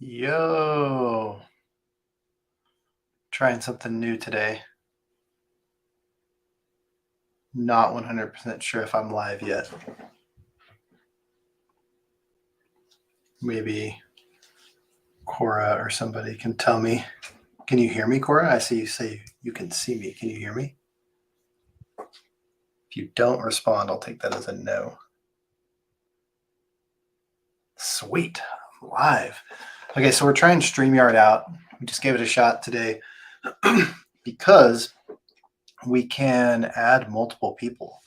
Yo, trying something new today. Not 100% sure if I'm live yet. Maybe Cora or somebody can tell me. Can you hear me, Cora? I see you say you can see me. Can you hear me? If you don't respond, I'll take that as a no. Sweet, I'm live. Okay, so we're trying StreamYard out. We just gave it a shot today because we can add multiple people.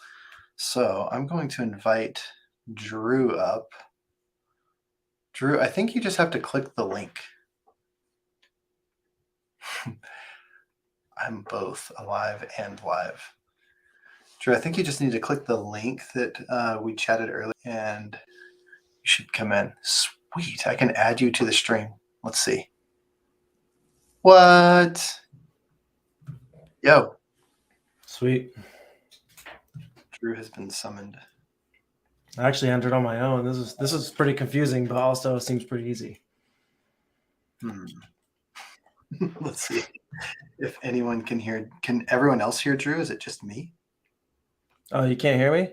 So I'm going to invite Drew up. Drew, I think you just have to click the link. I'm both alive and live. Drew, I think you just need to click the link that we chatted earlier and you should come in. Sweet, I can add you to the stream. Let's see. What? Yo. Sweet. Drew has been summoned. I actually entered on my own. This is pretty confusing, but also seems pretty easy. Let's see if anyone can hear. Can everyone else hear Drew? Is it just me? Oh, you can't hear me?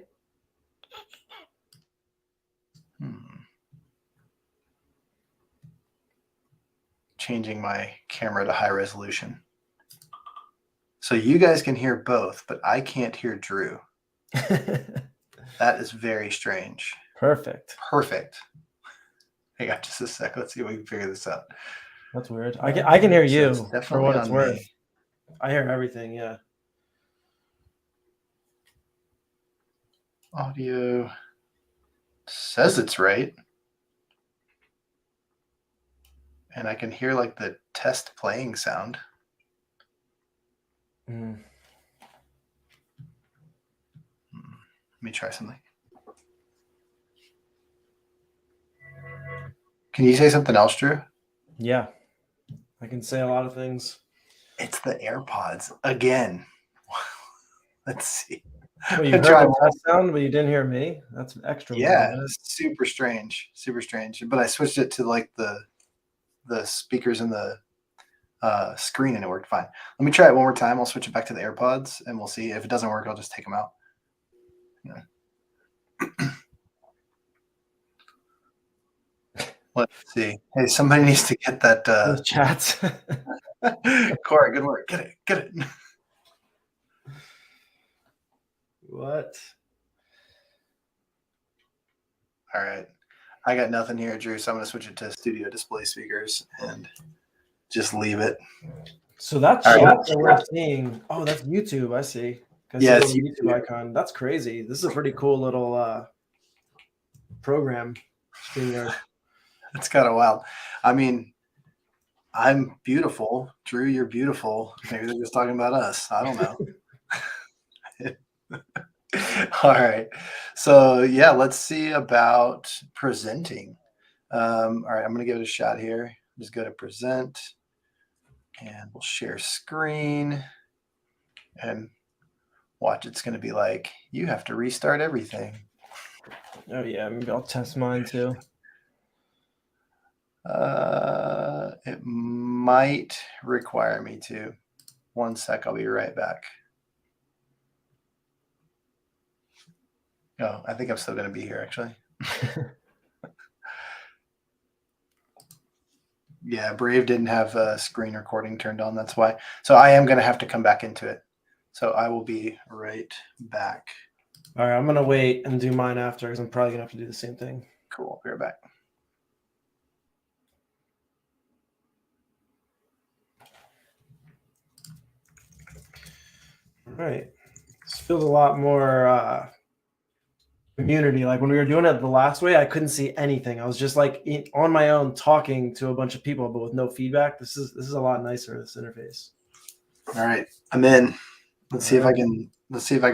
Changing my camera to high resolution. So you guys can hear both, but I can't hear Drew. That is very strange. Perfect. Hang on just a sec. Let's see if we can figure this out. That's weird. I can hear you for what it's worth. Me. I hear everything, yeah. Audio says it's right. And I can hear like the test playing sound. Let me try something. Can you say something else, Drew? Yeah, I can say a lot of things. It's the AirPods again. Let's see. Well, you heard the test sound, but you didn't hear me? That's extra. Yeah, super strange. But I switched it to like the speakers in the screen and it worked fine. Let me try it one more time. I'll switch it back to the AirPods and we'll see. If it doesn't work, I'll just take them out. Yeah. Let's see. Hey, somebody needs to get that those chats. Corey, good work. Get it. What? All right. I got nothing here, Drew, so I'm going to switch it to studio display speakers and just leave it. So that chat that we're seeing, oh, that's YouTube, I see. Yeah, it's YouTube icon. That's crazy. This is a pretty cool little program. It's kind of wild. I mean, I'm beautiful. Drew, you're beautiful. Maybe they're just talking about us. I don't know. All right. So yeah, let's see about presenting. All right, I'm going to give it a shot here. Just go to present and we'll share screen and watch. It's going to be like, you have to restart everything. Oh yeah, maybe I'll test mine too. It might require me to. 1 sec, I'll be right back. Oh, I think I'm still going to be here, actually. Yeah, Brave didn't have screen recording turned on. That's why. So I am going to have to come back into it. So I will be right back. All right, I'm going to wait and do mine after because I'm probably going to have to do the same thing. Cool. Be right back. All right. This feels a lot more community. Like when we were doing it the last way, I couldn't see anything. I was just like on my own talking to a bunch of people, but with no feedback. This is a lot nicer, this interface. All right, I'm in. Let's see if I can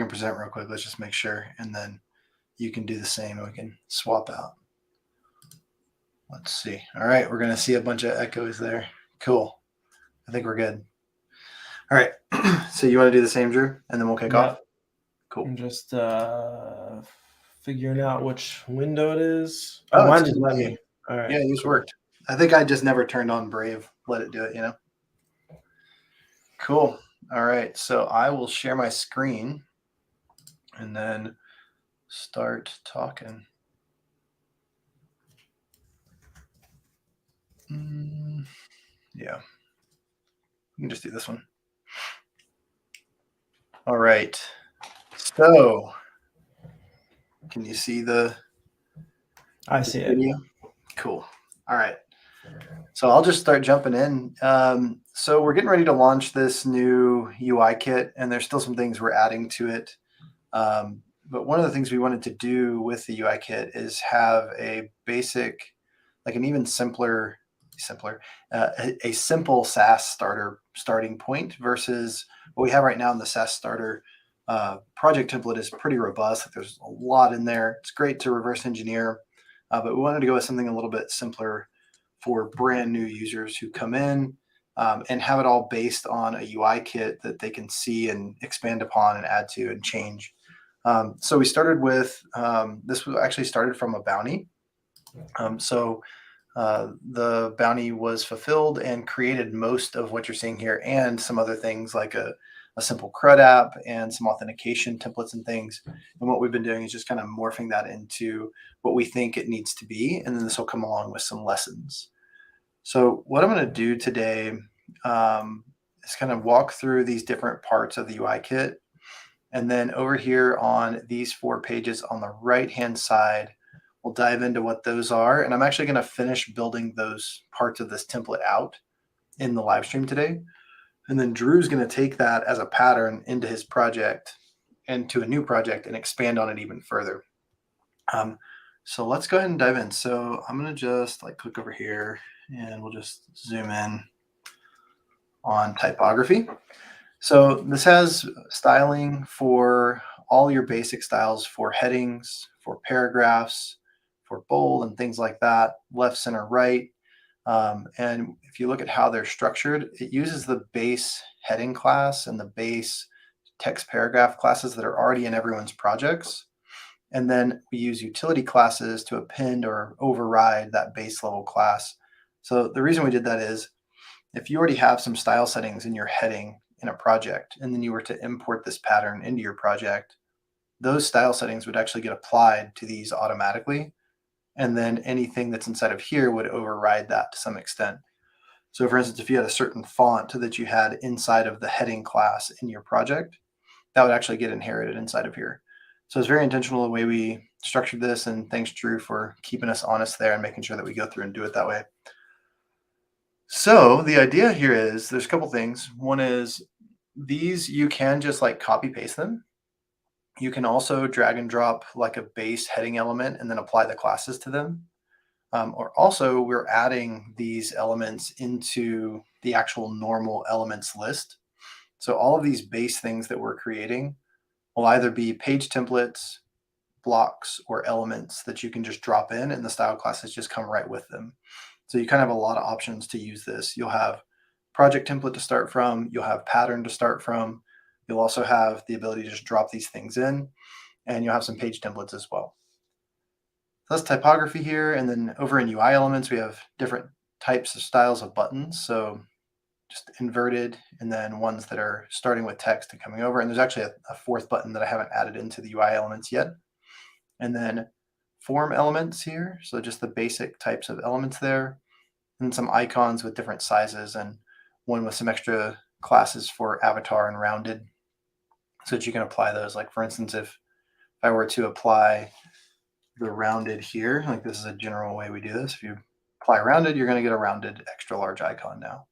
present real quick. Let's just make sure, and then you can do the same and we can swap out. Let's see. All right, we're going to see a bunch of echoes there. Cool. I think we're good. All right. So you want to do the same, Drew, and then we'll kick off? Cool. I'm just figuring out which window it is. Oh, mine just let me. All right. Yeah, it just worked. I think I just never turned on Brave. Let it do it, you know? Cool. All right. So I will share my screen and then start talking. Yeah. You can just do this one. All right. So can you see I see it. video? Cool. All right. So I'll just start jumping in. So we're getting ready to launch this new UI kit, and there's still some things we're adding to it. But one of the things we wanted to do with the UI kit is have a basic, like an even simpler, a simple SaaS starting point versus what we have right now in the SaaS starter project template is pretty robust. There's a lot in there. It's great to reverse engineer, but we wanted to go with something a little bit simpler for brand new users who come in and have it all based on a UI kit that they can see and expand upon and add to and change. So we started with this was actually started from a bounty. The bounty was fulfilled and created most of what you're seeing here and some other things like a simple CRUD app and some authentication templates and things. And what we've been doing is just kind of morphing that into what we think it needs to be. And then this will come along with some lessons. So what I'm going to do today is kind of walk through these different parts of the UI kit. And then over here on these 4 pages on the right-hand side, we'll dive into what those are. And I'm actually going to finish building those parts of this template out in the live stream today. And then Drew's going to take that as a pattern into his project and to a new project and expand on it even further. So let's go ahead and dive in. So I'm going to just click over here and we'll just zoom in on typography. So this has styling for all your basic styles for headings, for paragraphs, for bold and things like that, left, center, right. And if you look at how they're structured, it uses the base heading class and the base text paragraph classes that are already in everyone's projects. And then we use utility classes to append or override that base level class. So the reason we did that is if you already have some style settings in your heading in a project, and then you were to import this pattern into your project, those style settings would actually get applied to these automatically. And then anything that's inside of here would override that to some extent. So for instance, if you had a certain font that you had inside of the heading class in your project, that would actually get inherited inside of here. So it's very intentional the way we structured this, and thanks Drew for keeping us honest there and making sure that we go through and do it that way. So the idea here is there's a couple things. One is these, you can just copy paste them. You can also drag and drop like a base heading element and then apply the classes to them. Or also we're adding these elements into the actual normal elements list. So all of these base things that we're creating will either be page templates, blocks, or elements that you can just drop in and the style classes just come right with them. So you kind of have a lot of options to use this. You'll have project template to start from, you'll have pattern to start from, you'll also have the ability to just drop these things in, and you'll have some page templates as well. So that's typography here. And then over in UI elements, we have different types of styles of buttons. So just inverted, and then ones that are starting with text and coming over. And there's actually a 4th button that I haven't added into the UI elements yet. And then form elements here. So just the basic types of elements there, and some icons with different sizes, and one with some extra classes for avatar and rounded so that you can apply those. Like for instance, if I were to apply the rounded here, this is a general way we do this. If you apply rounded, you're going to get a rounded extra large icon now.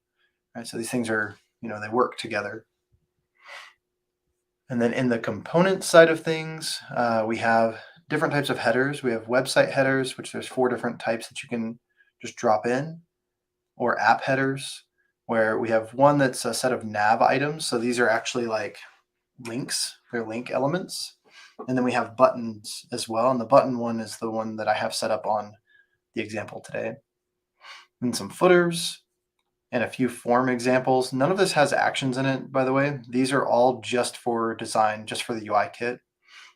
Right, so these things are, they work together. And then in the component side of things, we have different types of headers. We have website headers, which there's 4 different types that you can just drop in, or app headers, where we have one that's a set of nav items. So these are actually like links, they're link elements. And then we have buttons as well. And the button one is the one that I have set up on the example today. And some footers, and a few form examples. None of this has actions in it, by the way. These are all just for design, just for the UI kit.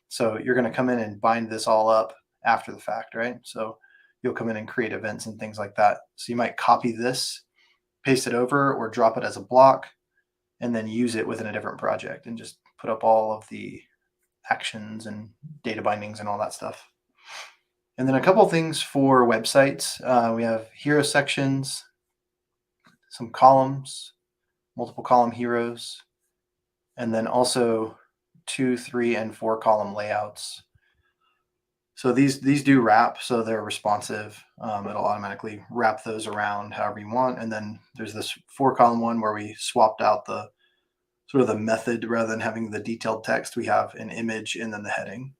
So you're going to come in and bind this all up after the fact, right? So you'll come in and create events and things like that. So you might copy this, paste it over, or drop it as a block, and then use it within a different project and just put up all of the actions and data bindings and all that stuff. And then a couple things for websites. We have hero sections, some columns, multiple column heroes, and then also 2, 3, and 4 column layouts. So these do wrap, so they're responsive. It'll automatically wrap those around however you want. And then there's this 4 column one where we swapped out the sort of the method. Rather than having the detailed text, we have an image and then the heading.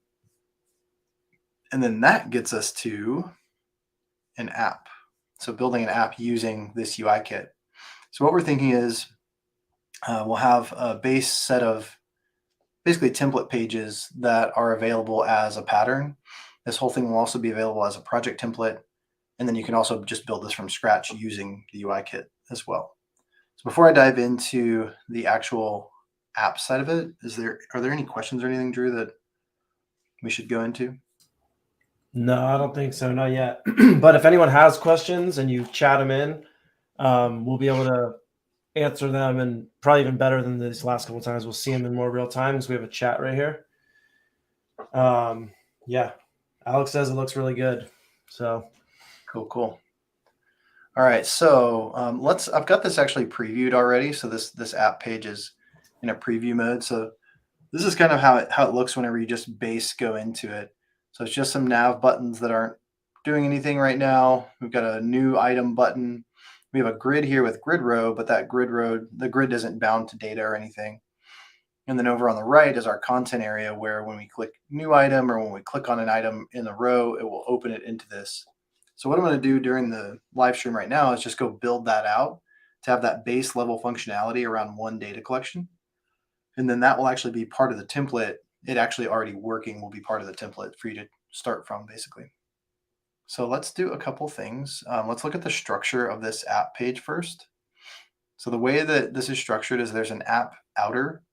And then that gets us to an app. So building an app using this UI kit. So what we're thinking is we'll have a base set of basically template pages that are available as a pattern. This whole thing will also be available as a project template. And then you can also just build this from scratch using the UI kit as well. So before I dive into the actual app side of it, are there any questions or anything, Drew, that we should go into? No, I don't think so. Not yet. But if anyone has questions and you chat them in, we'll be able to answer them, and probably even better than these last couple of times, we'll see them in more real time because we have a chat right here. Yeah, Alex says it looks really good. So cool. All right, so I've got this actually previewed already. So this app page is in a preview mode. So this is kind of how it looks whenever you just base go into it. So it's just some nav buttons that aren't doing anything right now. We've got a new item button. We have a grid here with grid row, but that the grid isn't bound to data or anything. And then over on the right is our content area, where when we click new item or when we click on an item in the row, it will open it into this. So what I'm going to do during the live stream right now is just go build that out to have that base level functionality around one data collection. And then that will actually be part of the template. It actually already working will be part of the template for you to start from, basically. So let's do a couple things. Let's look at the structure of this app page first. So the way that this is structured is there's an app outer,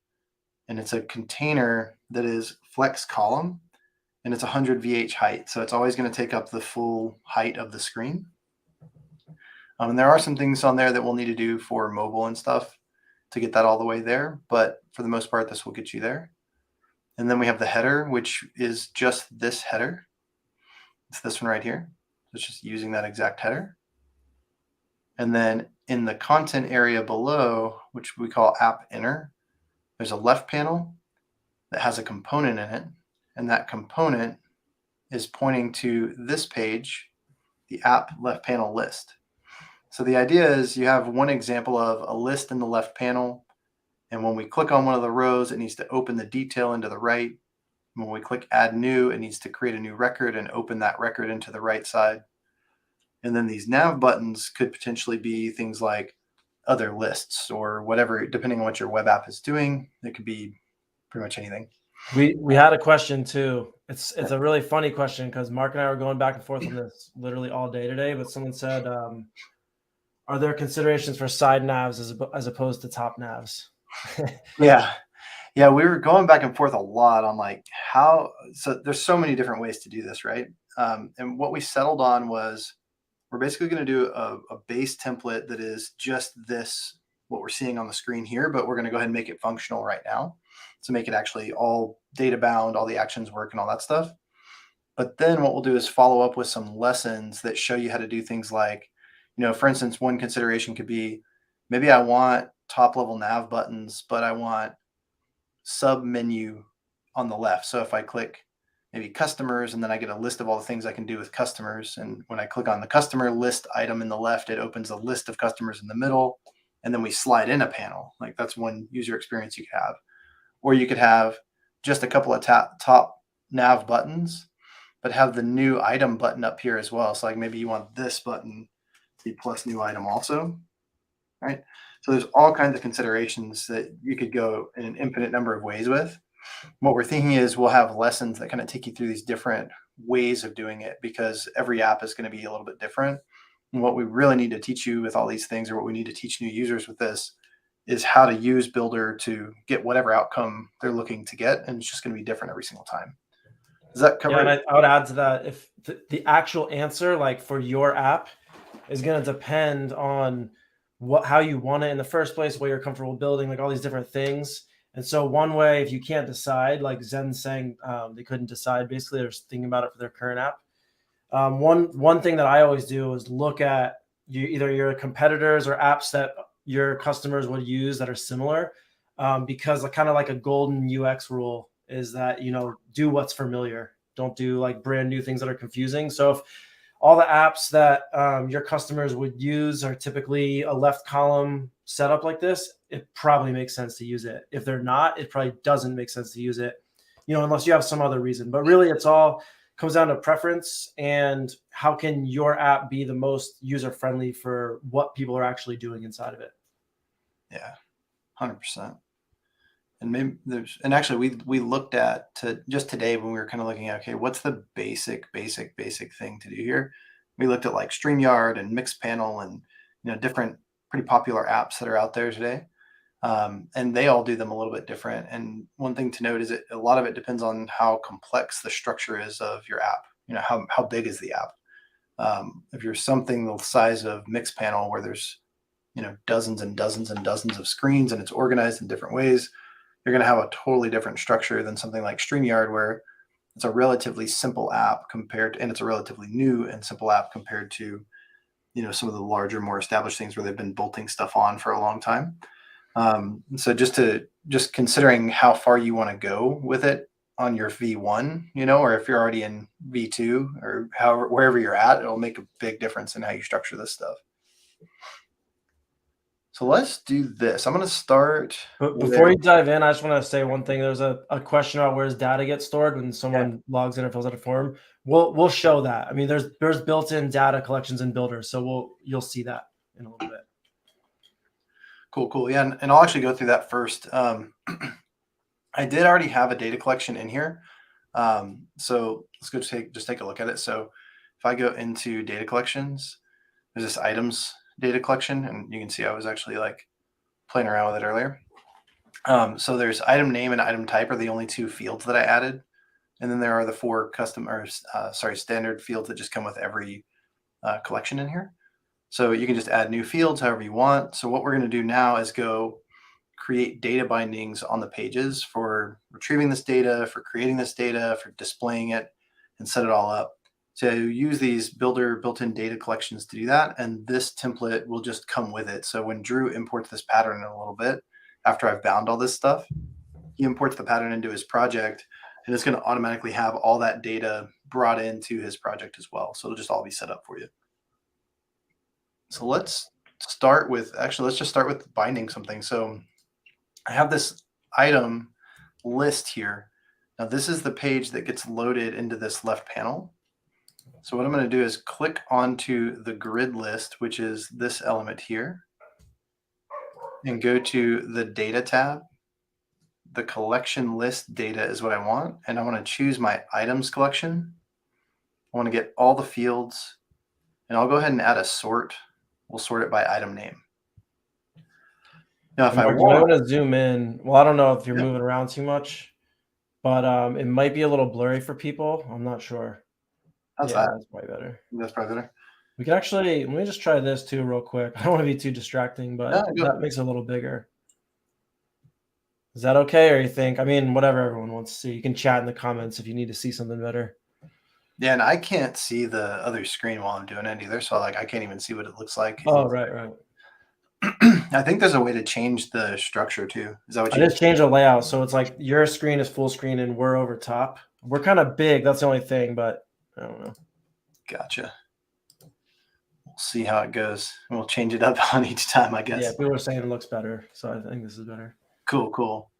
and it's a container that is flex column, and it's 100 VH height. So it's always going to take up the full height of the screen. And there are some things on there that we'll need to do for mobile and stuff to get that all the way there. But for the most part, this will get you there. And then we have the header, which is just this header. It's this one right here. It's just using that exact header. And then in the content area below, which we call app inner, there's a left panel that has a component in it. And that component is pointing to this page, the app left panel list. So the idea is you have one example of a list in the left panel. And when we click on one of the rows, it needs to open the detail into the right. When we click add new, it needs to create a new record and open that record into the right side. And then these nav buttons could potentially be things like other lists or whatever, depending on what your web app is doing. It could be pretty much anything. we had a question too. It's a really funny question because Mark and I were going back and forth on this literally all day today. But someone said, are there considerations for side navs as opposed to top navs? Yeah, we were going back and forth a lot on like how. So there's so many different ways to do this, right? And what we settled on was we're basically going to do a base template that is just this, what we're seeing on the screen here, but we're going to go ahead and make it functional right now to make it actually all data bound, all the actions work and all that stuff. But then what we'll do is follow up with some lessons that show you how to do things like, for instance, one consideration could be maybe I want top level nav buttons, but I want sub menu on the left. So if I click maybe customers, and then I get a list of all the things I can do with customers. And when I click on the customer list item in the left, it opens a list of customers in the middle. And then we slide in a panel. Like that's one user experience you could have. Or you could have just a couple of top nav buttons, but have the new item button up here as well. So like maybe you want this button to be plus new item also, right? So there's all kinds of considerations that you could go in an infinite number of ways with. What we're thinking is we'll have lessons that kind of take you through these different ways of doing it, because every app is going to be a little bit different. And what we really need to teach you with all these things, or what we need to teach new users with this, is how to use Bildr to get whatever outcome they're looking to get. And it's just going to be different every single time. Does that cover Yeah, and it? I would add to that, if the actual answer, like for your app, is going to depend on how you want it in the first place, what you're comfortable building, like all these different things. And so one way, if you can't decide, like Zen's saying, they couldn't decide, basically they're just thinking about it for their current app. One thing that I always do is look at either your competitors or apps that your customers would use that are similar, because kind of like a golden UX rule is that, do what's familiar. Don't do like brand new things that are confusing. So if all the apps that your customers would use are typically a left column setup like this, it probably makes sense to use it. If they're not, it probably doesn't make sense to use it, unless you have some other reason. But really, it's all comes down to preference and how can your app be the most user friendly for what people are actually doing inside of it. Yeah, 100%. And maybe and actually we looked at just today when we were kind of looking at, okay, what's the basic thing to do here? We looked at like StreamYard and Mixpanel and, different pretty popular apps that are out there today. And they all do them a little bit different. And one thing to note is that a lot of it depends on how complex the structure is of your app. How big is the app? If you're something the size of Mixpanel, where there's dozens and dozens and dozens of screens and it's organized in different ways, you're going to have a totally different structure than something like StreamYard, where it's a relatively simple app and it's a relatively new and simple app compared to some of the larger, more established things where they've been bolting stuff on for a long time. So just considering how far you want to go with it on your V1, or if you're already in V2 or wherever you're at, it'll make a big difference in how you structure this stuff. So let's do this. I'm going to start. But before you dive in, I just want to say one thing. There's a question about where's data gets stored when someone logs in or fills out a form. We'll show that. I mean, there's built-in data collections in Bildr, so you'll see that in a little bit. Cool. Yeah, and I'll actually go through that first. I did already have a data collection in here. So let's go just take a look at it. So if I go into data collections, there's this items data collection, and you can see I was actually like playing around with it earlier. So there's item name and item type are the only two fields that I added. And then there are the four standard fields that just come with every collection in here. So you can just add new fields however you want. So what we're going to do now is go create data bindings on the pages for retrieving this data, for creating this data, for displaying it, and set it all up. So use these Bildr built-in data collections to do that, and this template will just come with it. So when Drew imports this pattern in a little bit, after I've bound all this stuff, he imports the pattern into his project, and it's going to automatically have all that data brought into his project as well. So it'll just all be set up for you. So let's just start with binding something. So I have this item list here. Now this is the page that gets loaded into this left panel. So what I'm going to do is click onto the grid list, which is this element here, and go to the data tab. The collection list data is what I want, and I want to choose my items collection. I want to get all the fields, and I'll go ahead and add a sort. We'll sort it by item name. Now, if I want to zoom in, well, I don't know if you're moving around too much, but it might be a little blurry for people. I'm not sure. That's probably better. That's probably better. We can actually, let me just try this too real quick. I don't want to be too distracting, but that makes it a little bigger. Is that okay? Or you think, whatever everyone wants to see. You can chat in the comments if you need to see something better. Yeah, and I can't see the other screen while I'm doing it either. So I can't even see what it looks like. Oh, right. I think there's a way to change the structure too. Is that what you just changed the layout? So it's like your screen is full screen and we're over top. We're kind of big. That's the only thing, but I don't know. Gotcha. We'll see how it goes. And we'll change it up on each time, I guess. Yeah, people are saying it looks better. So I think this is better. Cool.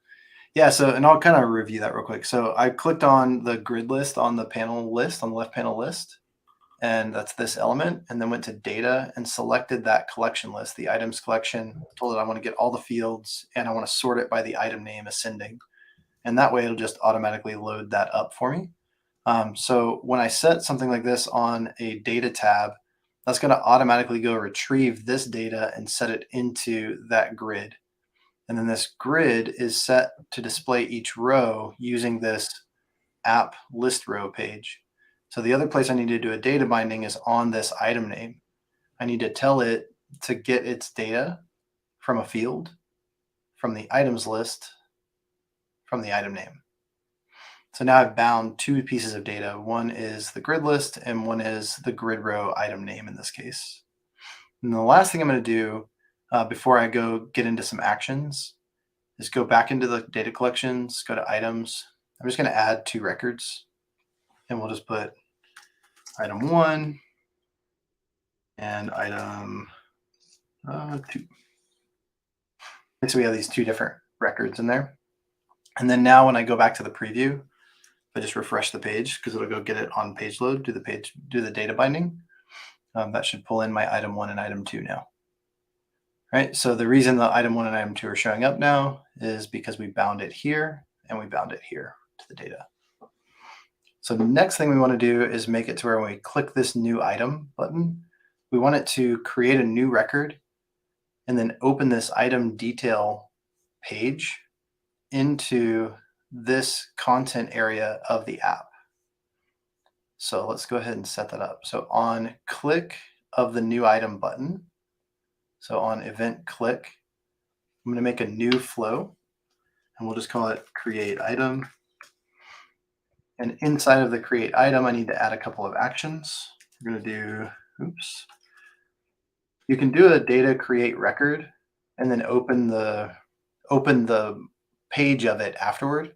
Yeah, so, and I'll kind of review that real quick. So I clicked on the grid list on the panel list, on the left panel list, and that's this element, and then went to data and selected that collection list, the items collection, told it I want to get all the fields and I want to sort it by the item name ascending. And that way it'll just automatically load that up for me. So when I set something like this on a data tab, that's going to automatically go retrieve this data and set it into that grid. And then this grid is set to display each row using this app list row page. So the other place I need to do a data binding is on this item name. I need to tell it to get its data from a field, from the items list, from the item name. So now I've bound two pieces of data. One is the grid list and one is the grid row item name in this case. And the last thing I'm going to do before I go get into some actions is go back into the data collections, go to items. I'm just going to add two records, and we'll just put item 1 and item 2. And so we have these two different records in there. And then now when I go back to the preview, I just refresh the page because it'll go get it on page load, do the data binding. That should pull in my item 1 and item 2 now. Right, so the reason the item 1 and item 2 are showing up now is because we bound it here and we bound it here to the data. So the next thing we want to do is make it to where when we click this new item button, we want it to create a new record and then open this item detail page into this content area of the app. So let's go ahead and set that up. So on click of the new item button, so on event click, I'm going to make a new flow and we'll just call it create item. And inside of the create item, I need to add a couple of actions. We're going to do, you can do a data create record and then open the page of it afterward.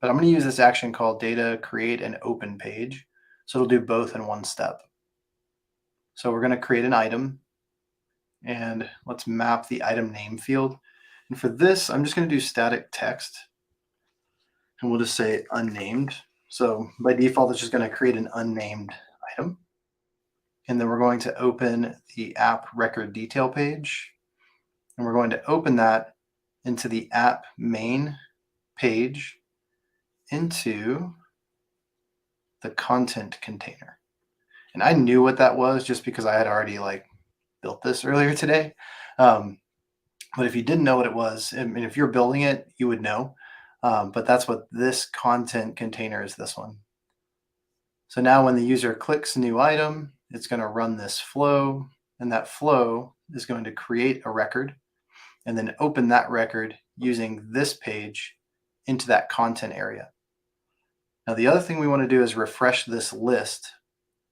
But I'm going to use this action called data create and open page. So it'll do both in one step. So we're going to create an item and let's map the item name field. And for this, I'm just going to do static text and we'll just say unnamed. So by default, it's just going to create an unnamed item. And then we're going to open the app record detail page. And we're going to open that into the app main page into the content container. And I knew what that was just because I had already built this earlier today. But if you didn't know what it was, I mean, if you're building it, you would know. But that's what this content container is, this one. So now when the user clicks new item, it's going to run this flow, and that flow is going to create a record and then open that record using this page into that content area. Now, the other thing we want to do is refresh this list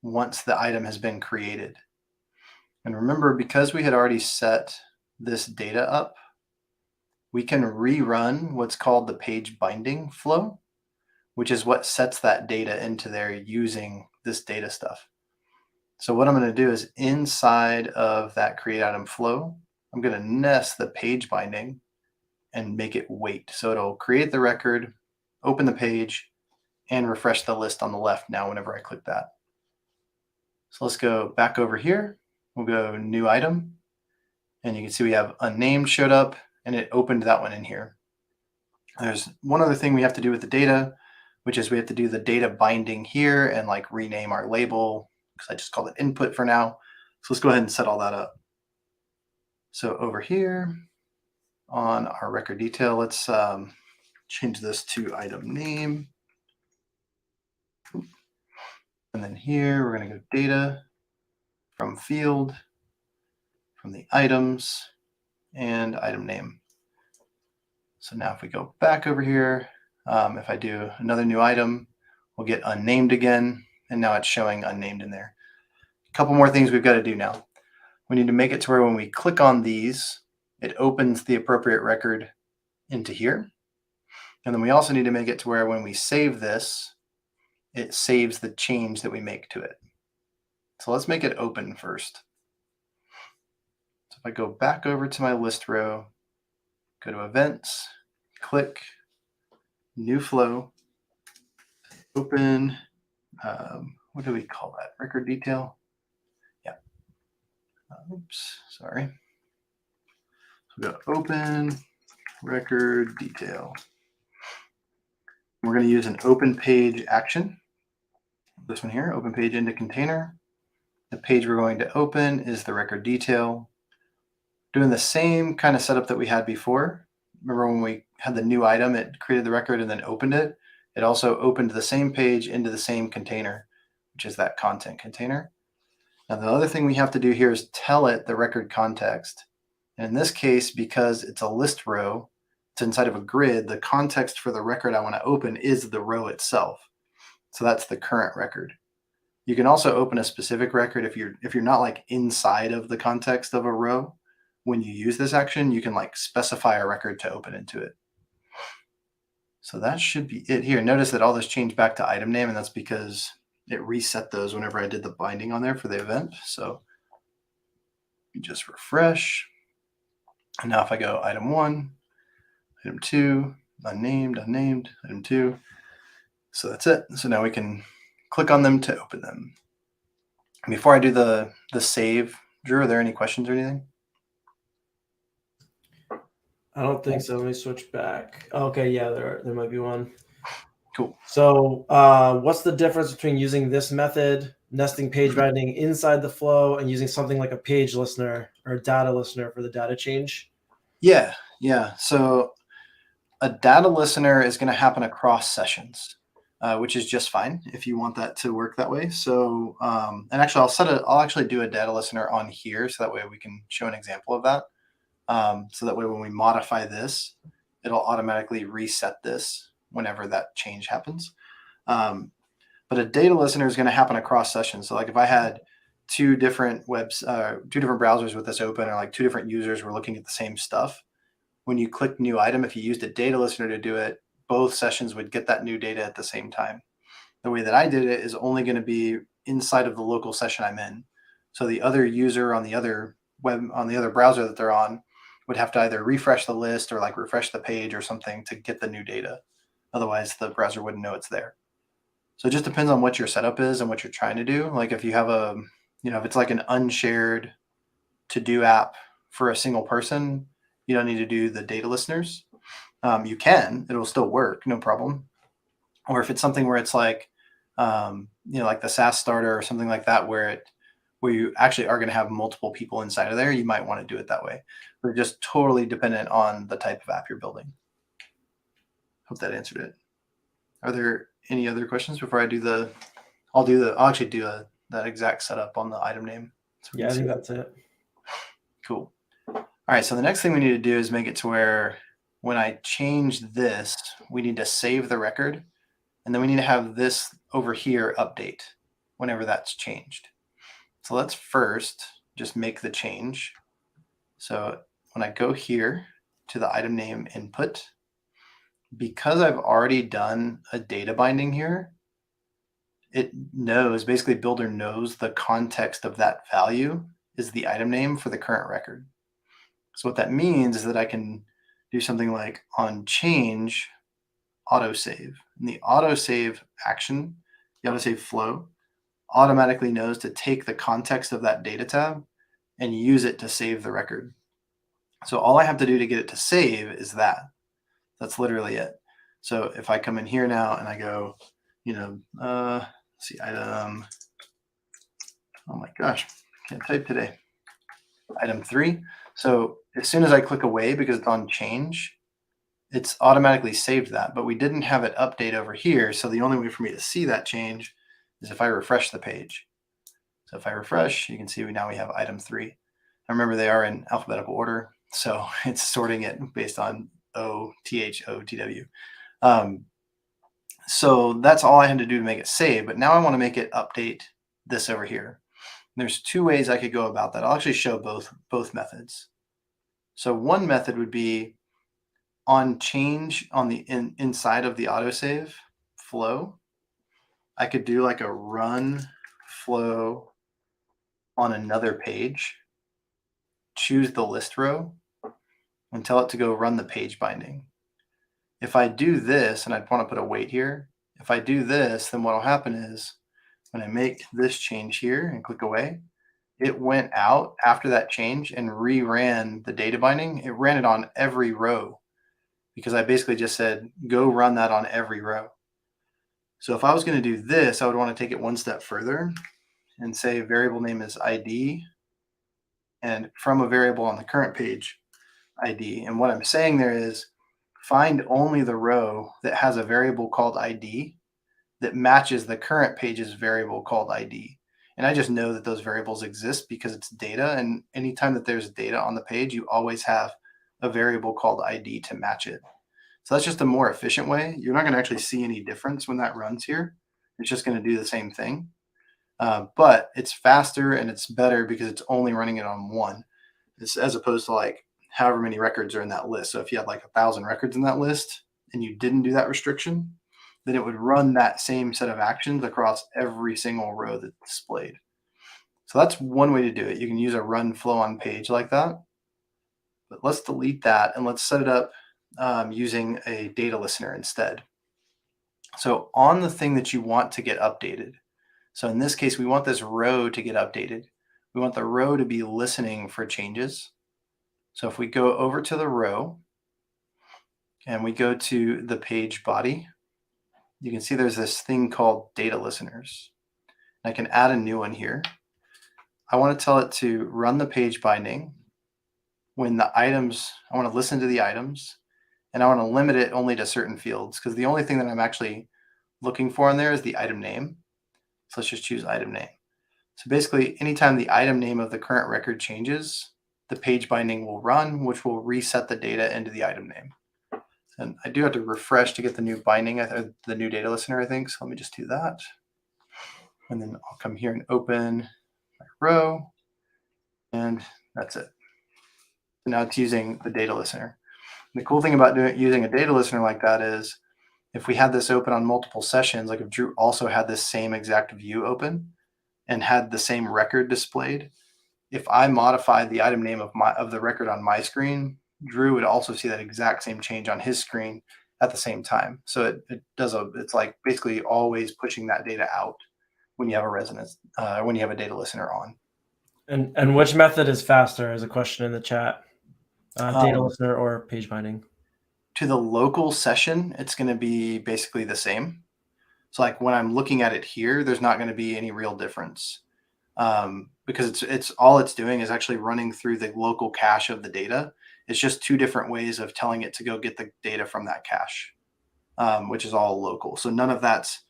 once the item has been created. And remember, because we had already set this data up, we can rerun what's called the page binding flow, which is what sets that data into there using this data stuff. So what I'm going to do is inside of that create item flow, I'm going to nest the page binding and make it wait. So it'll create the record, open the page, and refresh the list on the left now whenever I click that. So let's go back over here. We'll go new item. And you can see we have unnamed showed up and it opened that one in here. There's one other thing we have to do with the data, which is we have to do the data binding here and rename our label because I just called it input for now. So let's go ahead and set all that up. So over here on our record detail, let's change this to item name. And then here, we're going to go data from field, from the items, and item name. So now if we go back over here, if I do another new item, we'll get unnamed again. And now it's showing unnamed in there. A couple more things we've got to do now. We need to make it to where when we click on these, it opens the appropriate record into here. And then we also need to make it to where when we save this, it saves the change that we make to it. So let's make it open first. So if I go back over to my list row, go to events, click new flow, open, what do we call that? Record detail? Yeah. Oops, sorry. So go open record detail. We're going to use an open page action. This one here, open page into container. The page we're going to open is the record detail. Doing the same kind of setup that we had before. Remember when we had the new item, it created the record and then opened it. It also opened the same page into the same container, which is that content container. Now, the other thing we have to do here is tell it the record context. And in this case, because it's a list row, it's inside of a grid, the context for the record I want to open is the row itself. So that's the current record. You can also open a specific record if you're not like inside of the context of a row. When you use this action, you can like specify a record to open into it. So that should be it here. Notice that all this changed back to item name, and that's because it reset those whenever I did the binding on there for the event. So you just refresh. And now if I go item 1, item 2, unnamed, item 2. So that's it. So now we can click on them to open them. Before I do the save, Drew, are there any questions or anything? I don't think so. Let me switch back. Okay, yeah, there might be one. Cool. So what's the difference between using this method, nesting page binding inside the flow, and using something like a page listener or a data listener for the data change? Yeah. So a data listener is going to happen across sessions, which is just fine if you want that to work that way. So, and actually, I'll actually do a data listener on here, so that way we can show an example of that. So that way, when we modify this, it'll automatically reset this whenever that change happens. But a data listener is going to happen across sessions. So, like if I had two different browsers with this open, or like two different users were looking at the same stuff, when you click new item, if you used a data listener to do it, both sessions would get that new data at the same time. The way that I did it is only going to be inside of the local session I'm in. So the other user on the other browser that they're on would have to either refresh the list or like refresh the page or something to get the new data. Otherwise, the browser wouldn't know it's there. So it just depends on what your setup is and what you're trying to do. Like if you have if it's like an unshared to-do app for a single person, you don't need to do the data listeners. You can, it'll still work, no problem. Or if it's something where it's like, like the SaaS starter or something like that, where you actually are going to have multiple people inside of there, you might want to do it that way. But just totally dependent on the type of app you're building. Hope that answered it. Are there any other questions before I do I'll actually do that exact setup on the item name. So Yeah, I think that's it. Cool. All right, so the next thing we need to do is make it to where when I change this, we need to save the record, and then we need to have this over here update whenever that's changed. So let's first just make the change. So when I go here to the item name input, because I've already done a data binding here, it knows, basically Bildr knows the context of that value is the item name for the current record. So what that means is that I can do something like on change autosave. And the autosave action, the autosave flow, automatically knows to take the context of that data tab and use it to save the record. So all I have to do to get it to save is that. That's literally it. So if I come in here now and I go, let's see, item, oh my gosh, can't type today. Item 3. So as soon as I click away because it's on change, it's automatically saved that, but we didn't have it update over here. So the only way for me to see that change is if I refresh the page. So if I refresh, you can see we have item 3. Now remember, they are in alphabetical order, so it's sorting it based on O, T, H, O, T, W. So that's all I had to do to make it save, but now I want to make it update this over here. There's two ways I could go about that. I'll actually show both methods. So one method would be on change on the inside of the autosave flow. I could do like a run flow on another page, choose the list row, and tell it to go run the page binding. If I do this, and I'd want to put a wait here, if I do this, then what will happen is when I make this change here and click away, it went out after that change and reran the data binding. It ran it on every row because I basically just said, go run that on every row. So if I was going to do this, I would want to take it one step further and say variable name is ID, and from a variable on the current page ID. And what I'm saying there is find only the row that has a variable called ID that matches the current page's variable called ID. And I just know that those variables exist because it's data. And anytime that there's data on the page, you always have a variable called ID to match it. So that's just a more efficient way. You're not going to actually see any difference when that runs here. It's just going to do the same thing. But it's faster and it's better because it's only running it on one, as opposed to like however many records are in that list. So if you had like 1,000 records in that list and you didn't do that restriction, then it would run that same set of actions across every single row that's displayed. So that's one way to do it. You can use a run flow on page like that. But let's delete that and let's set it up using a data listener instead. So on the thing that you want to get updated, so in this case, we want this row to get updated. We want the row to be listening for changes. So if we go over to the row and we go to the page body, you can see there's this thing called data listeners. I can add a new one here. I want to tell it to run the page binding when the items, I want to listen to the items, and I want to limit it only to certain fields because the only thing that I'm actually looking for in there is the item name. So let's just choose item name. So basically, anytime the item name of the current record changes, the page binding will run, which will reset the data into the item name. And I do have to refresh to get the new binding, the new data listener, I think. So let me just do that. And then I'll come here and open my row. And that's it. So now it's using the data listener. And the cool thing about using a data listener like that is if we had this open on multiple sessions, like if Drew also had this same exact view open and had the same record displayed, if I modified the item name of the record on my screen, Drew would also see that exact same change on his screen at the same time. So it's like basically always pushing that data out when you have when you have a data listener on. And which method is faster is a question in the chat. Data listener or page binding? To the local session, it's going to be basically the same. So like when I'm looking at it here, there's not going to be any real difference because it's all it's doing is actually running through the local cache of the data. It's just two different ways of telling it to go get the data from that cache, which is all local. So none of that's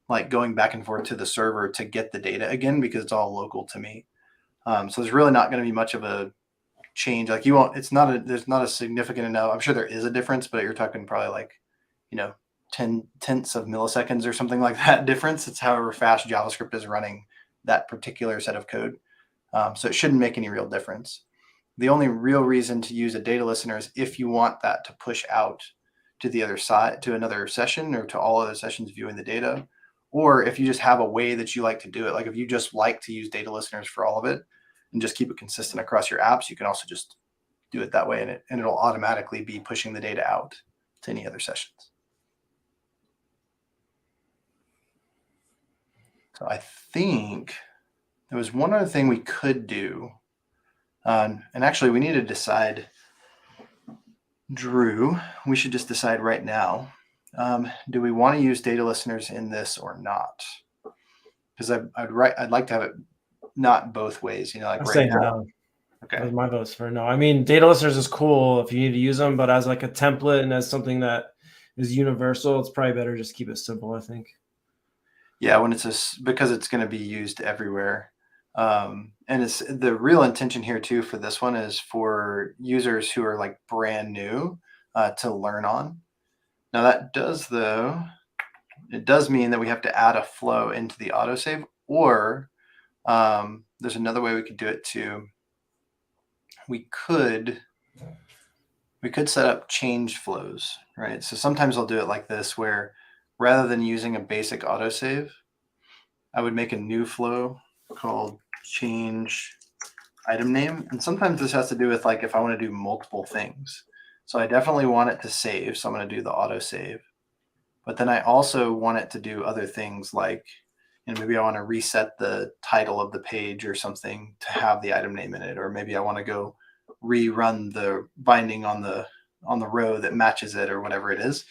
like going back and forth to the server to get the data again because it's all local to me. So there's really not going to be much of a change. Like there's not a significant enough. I'm sure there is a difference, but you're talking probably like, 10 tenths of milliseconds or something like that difference. It's however fast JavaScript is running that particular set of code. So it shouldn't make any real difference. The only real reason to use a data listener is if you want that to push out to the other side, to another session or to all other sessions viewing the data, or if you just have a way that you like to do it. Like if you just like to use data listeners for all of it and just keep it consistent across your apps, you can also just do it that way and it'll automatically be pushing the data out to any other sessions. So I think there was one other thing we could do. And actually, we need to decide, Drew, we should just decide right now. Do we want to use data listeners in this or not? Because I'd like to have it not both ways, like I'd right say now. no. Okay. My vote's for no. I mean, data listeners is cool if you need to use them, but as like a template and as something that is universal, it's probably better just keep it simple, I think. Yeah, because it's going to be used everywhere. And it's the real intention here too for this one is for users who are like brand new to learn on. Now that does mean that we have to add a flow into the autosave, or there's another way we could do it too. We could set up change flows, right? So sometimes I'll do it like this, where rather than using a basic autosave, I would make a new flow called change item name. And sometimes this has to do with like if I want to do multiple things. So I definitely want it to save. So I'm going to do the autosave. But then I also want it to do other things like, maybe I want to reset the title of the page or something to have the item name in it. Or maybe I want to go rerun the binding on the row that matches it or whatever it is.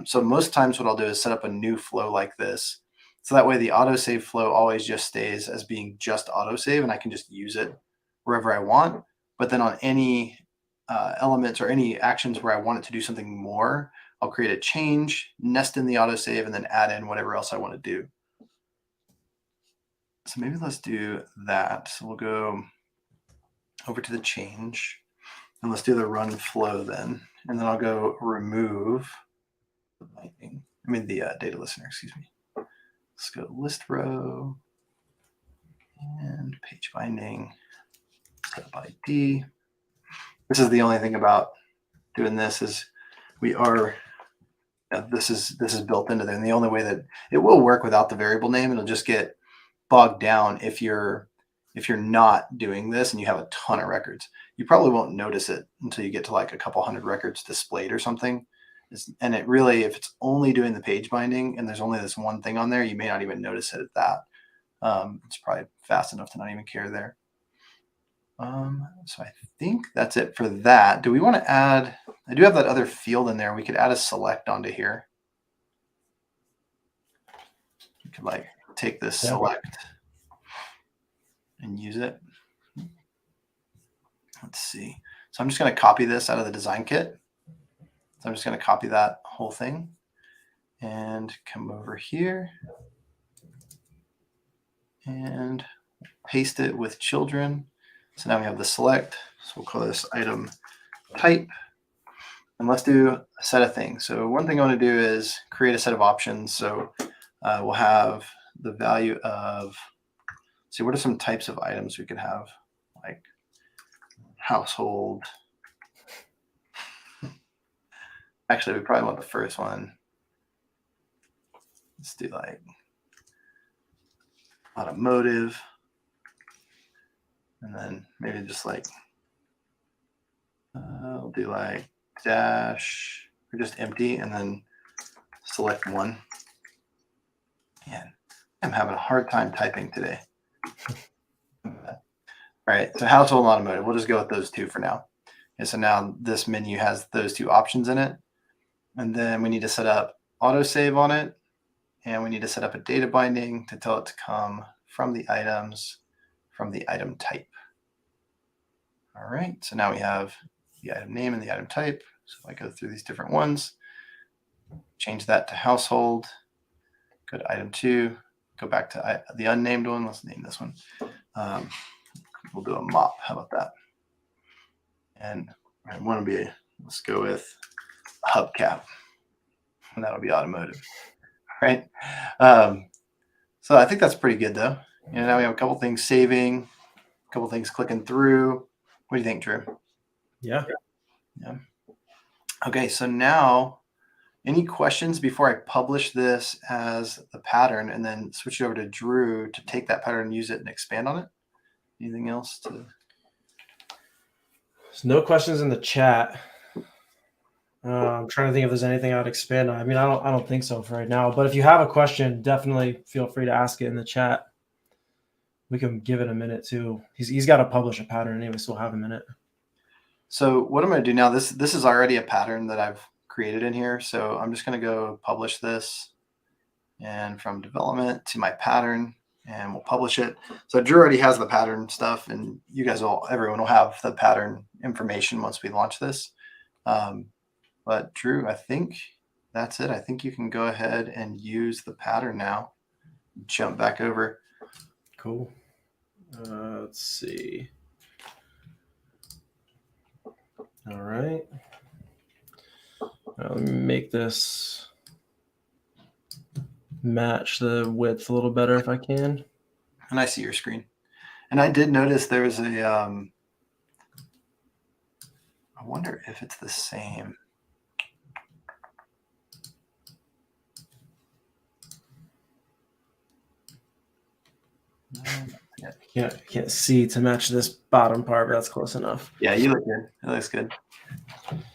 So most times what I'll do is set up a new flow like this. So that way the autosave flow always just stays as being just autosave and I can just use it wherever I want. But then on any elements or any actions where I want it to do something more, I'll create a change, nest in the autosave, and then add in whatever else I want to do. So maybe let's do that. So we'll go over to the change, and let's do the run flow then. And then I'll go remove the data listener, excuse me. Let's go list row and page binding, set up ID. This is the only thing about doing this is this is built into there. And the only way that it will work without the variable name, it'll just get bogged down if you're not doing this and you have a ton of records. You probably won't notice it until you get to like a couple hundred records displayed or something. And it really, if it's only doing the page binding and there's only this one thing on there, you may not even notice it at that. It's probably fast enough to not even care there. So I think that's it for that. Do we want to add, I do have that other field in there. We could add a select onto here. We could like take this select and use it. Let's see. So I'm just going to copy this out of the design kit. So I'm just going to copy that whole thing and come over here and paste it with children. So now we have the select. So we'll call this item type. And let's do a set of things. So one thing I want to do is create a set of options. So we'll have the value of, see, what are some types of items we could have? Like household. Actually, we probably want the first one. Let's do like automotive. And then maybe just like, I'll do like dash or just empty and then select one. Man, I'm having a hard time typing today. All right, so household and automotive. We'll just go with those two for now. Okay, so now this menu has those two options in it. And then we need to set up autosave on it. And we need to set up a data binding to tell it to come from the items, from the item type. All right, so now we have the item name and the item type. So if I go through these different ones, change that to household, go to item 2, go back to the unnamed one. Let's name this one. We'll do a mop. How about that? And I want to be, let's go with a hubcap, and that'll be automotive. All right. So I think that's pretty good though. And now we have a couple things saving, a couple things clicking through. What do you think, Drew? Yeah. Okay, so now any questions before I publish this as the pattern and then switch it over to Drew to take that pattern and use it and expand on it? Anything else to? There's no questions in the chat. I'm trying to think if there's anything I'd expand on. I mean, I don't think so for right now. But if you have a question, definitely feel free to ask it in the chat. We can give it a minute too. He's got to publish a pattern anyway, so we'll have a minute. So what I'm going to do now, this is already a pattern that I've created in here. So I'm just going to go publish this, and from development to my pattern, and we'll publish it. So Drew already has the pattern stuff, and you guys everyone will have the pattern information once we launch this. But Drew, I think that's it. I think you can go ahead and use the pattern now. Jump back over. Cool. Let's see. All right. Let me make this match the width a little better if I can. And I see your screen. And I did notice there's a, I wonder if it's the same. Can't see to match this bottom part, but that's close enough. Yeah, you look good. It looks good.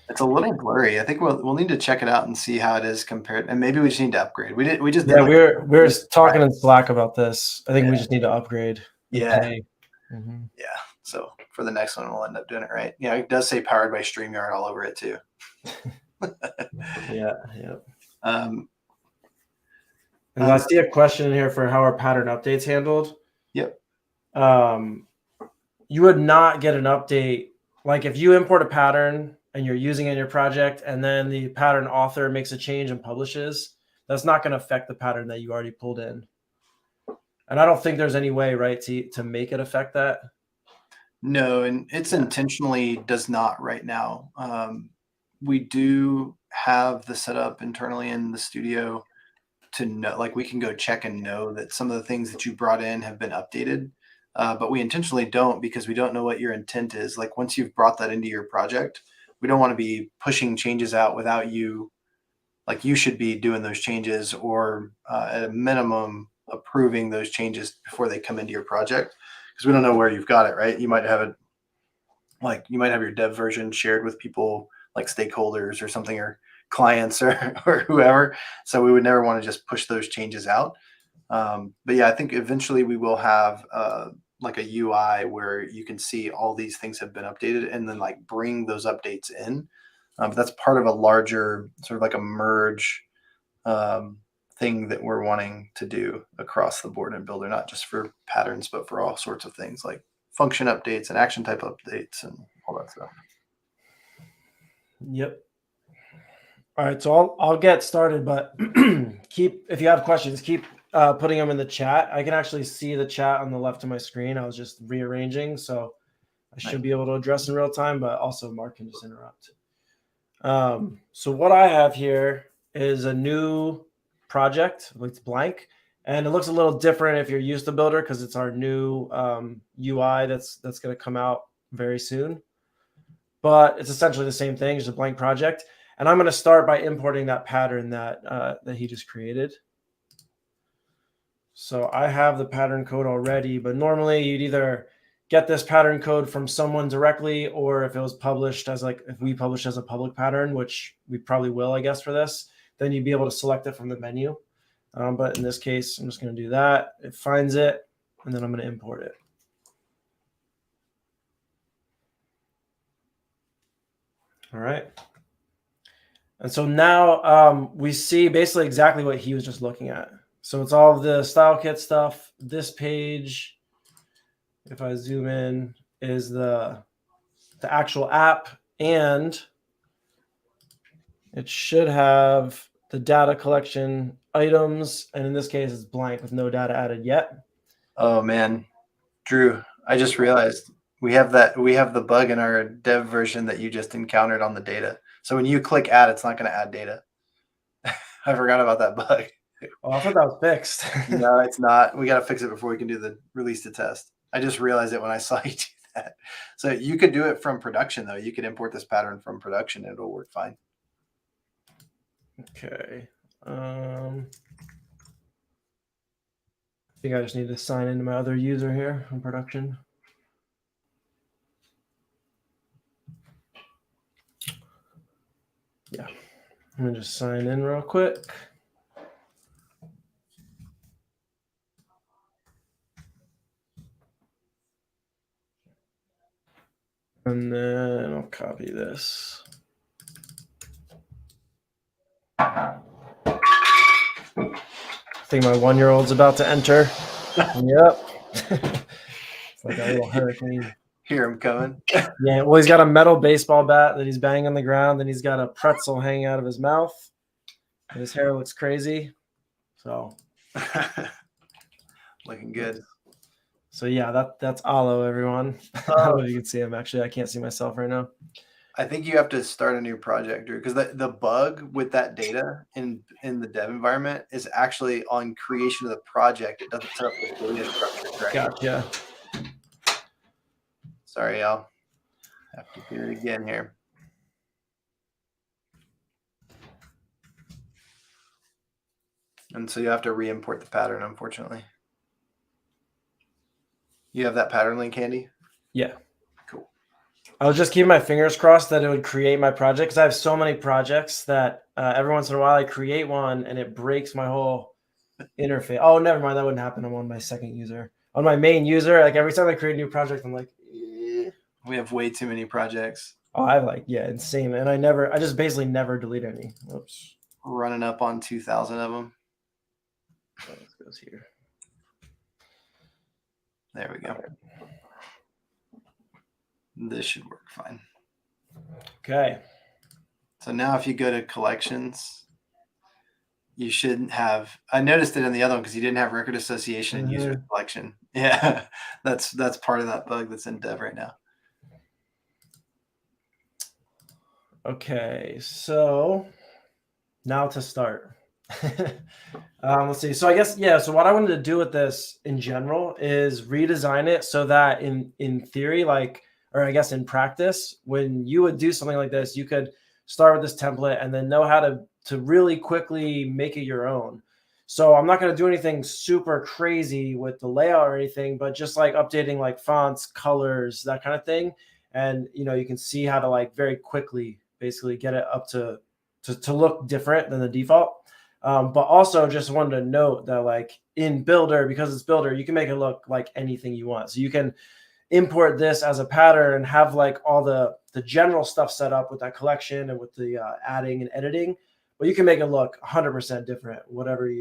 It's a little blurry. I think we'll need to check it out and see how it is compared. And maybe we just need to upgrade. We just yeah. We're talking in Slack about this. I think we just need to upgrade. Yeah. Mm-hmm. Yeah. So for the next one, we'll end up doing it right. Yeah, it does say powered by StreamYard all over it too. Yeah. And I see a question in here for how our pattern updates handled. Yep. You would not get an update like if you import a pattern and you're using it in your project and then the pattern author makes a change and publishes, that's not going to affect the pattern that you already pulled in. And I don't think there's any way, right, to make it affect that. No, and it's intentionally does not right now. We do have the setup internally in the studio to know, like we can go check and know that some of the things that you brought in have been updated. But we intentionally don't because we don't know what your intent is. Like once you've brought that into your project, we don't want to be pushing changes out without you. Like you should be doing those changes or at a minimum approving those changes before they come into your project because we don't know where you've got it, right? You might have it like you might have your dev version shared with people like stakeholders or something or clients or whoever. So we would never want to just push those changes out. But yeah, I think eventually we will have like a UI where you can see all these things have been updated and then like bring those updates in. But that's part of a larger sort of like a merge thing that we're wanting to do across the board in Builder, not just for patterns, but for all sorts of things like function updates and action type updates and all that stuff. Yep. All right, so I'll get started, but if you have questions, keep putting them in the chat. I can actually see the chat on the left of my screen. I was just rearranging, so I should be able to address in real time, but also Mark can just interrupt. So what I have here is a new project. It's blank, and it looks a little different if you're used to Builder because it's our new UI that's going to come out very soon. But it's essentially the same thing, just a blank project. And I'm going to start by importing that pattern that he just created. So I have the pattern code already, but normally you'd either get this pattern code from someone directly, or if it was published as like, if we publish as a public pattern, which we probably will, I guess, for this, then you'd be able to select it from the menu. But in this case, I'm just going to do that. It finds it, and then I'm going to import it. All right. And so now we see basically exactly what he was just looking at. So it's all of the style kit stuff. This page, if I zoom in, is the actual app, and it should have the data collection items. And in this case, it's blank with no data added yet. Oh man, Drew, I just realized we have the bug in our dev version that you just encountered on the data. So when you click add, it's not going to add data. I forgot about that bug. Oh, I thought that was fixed. No, it's not. We got to fix it before we can do the release to test. I just realized it when I saw you do that. So you could do it from production though. You could import this pattern from production. It'll work fine. Okay. I think I just need to sign into my other user here in production. Yeah. I'm going to just sign in real quick. And then I'll copy this. I think my 1-year-old's about to enter. Yep. It's like a little hurricane. Hear him coming. Yeah, well, he's got a metal baseball bat that he's banging on the ground, and he's got a pretzel hanging out of his mouth. And his hair looks crazy. So looking good. So yeah, that's Alo, everyone. I don't know if you can see him. Actually, I can't see myself right now. I think you have to start a new project, Drew, because the bug with that data in the dev environment is actually on creation of the project. It doesn't set up the data structure correctly. Gotcha. Sorry, I'll have to do it again here. And so you have to re-import the pattern, unfortunately. You have that pattern link handy? Yeah. Cool. I was just keeping my fingers crossed that it would create my project because I have so many projects that every once in a while I create one and it breaks my whole interface. Oh, never mind. That wouldn't happen. I'm on my second user. On my main user, like every time I create a new project, I'm like, eh. We have way too many projects. Oh, I like, yeah, insane. And I just basically never delete any. Oops. Running up on 2,000 of them. Oh, this goes here. There we go. This should work fine. Okay. So now if you go to collections, you shouldn't have, I noticed it in the other one because you didn't have record association and user selection. Yeah, that's part of that bug that's in dev right now. Okay, so now to start. Let's see. So I guess, yeah, so what I wanted to do with this in general is redesign it so that in theory, like, or I guess in practice, when you would do something like this, you could start with this template and then know how to really quickly make it your own. So I'm not going to do anything super crazy with the layout or anything, but just like updating like fonts, colors, that kind of thing. And, you know, you can see how to like very quickly basically get it up to look different than the default. But also just wanted to note that like in Bildr, because it's Bildr, you can make it look like anything you want. So you can import this as a pattern and have like all the general stuff set up with that collection and with the adding and editing, but you can make it look 100% different, whatever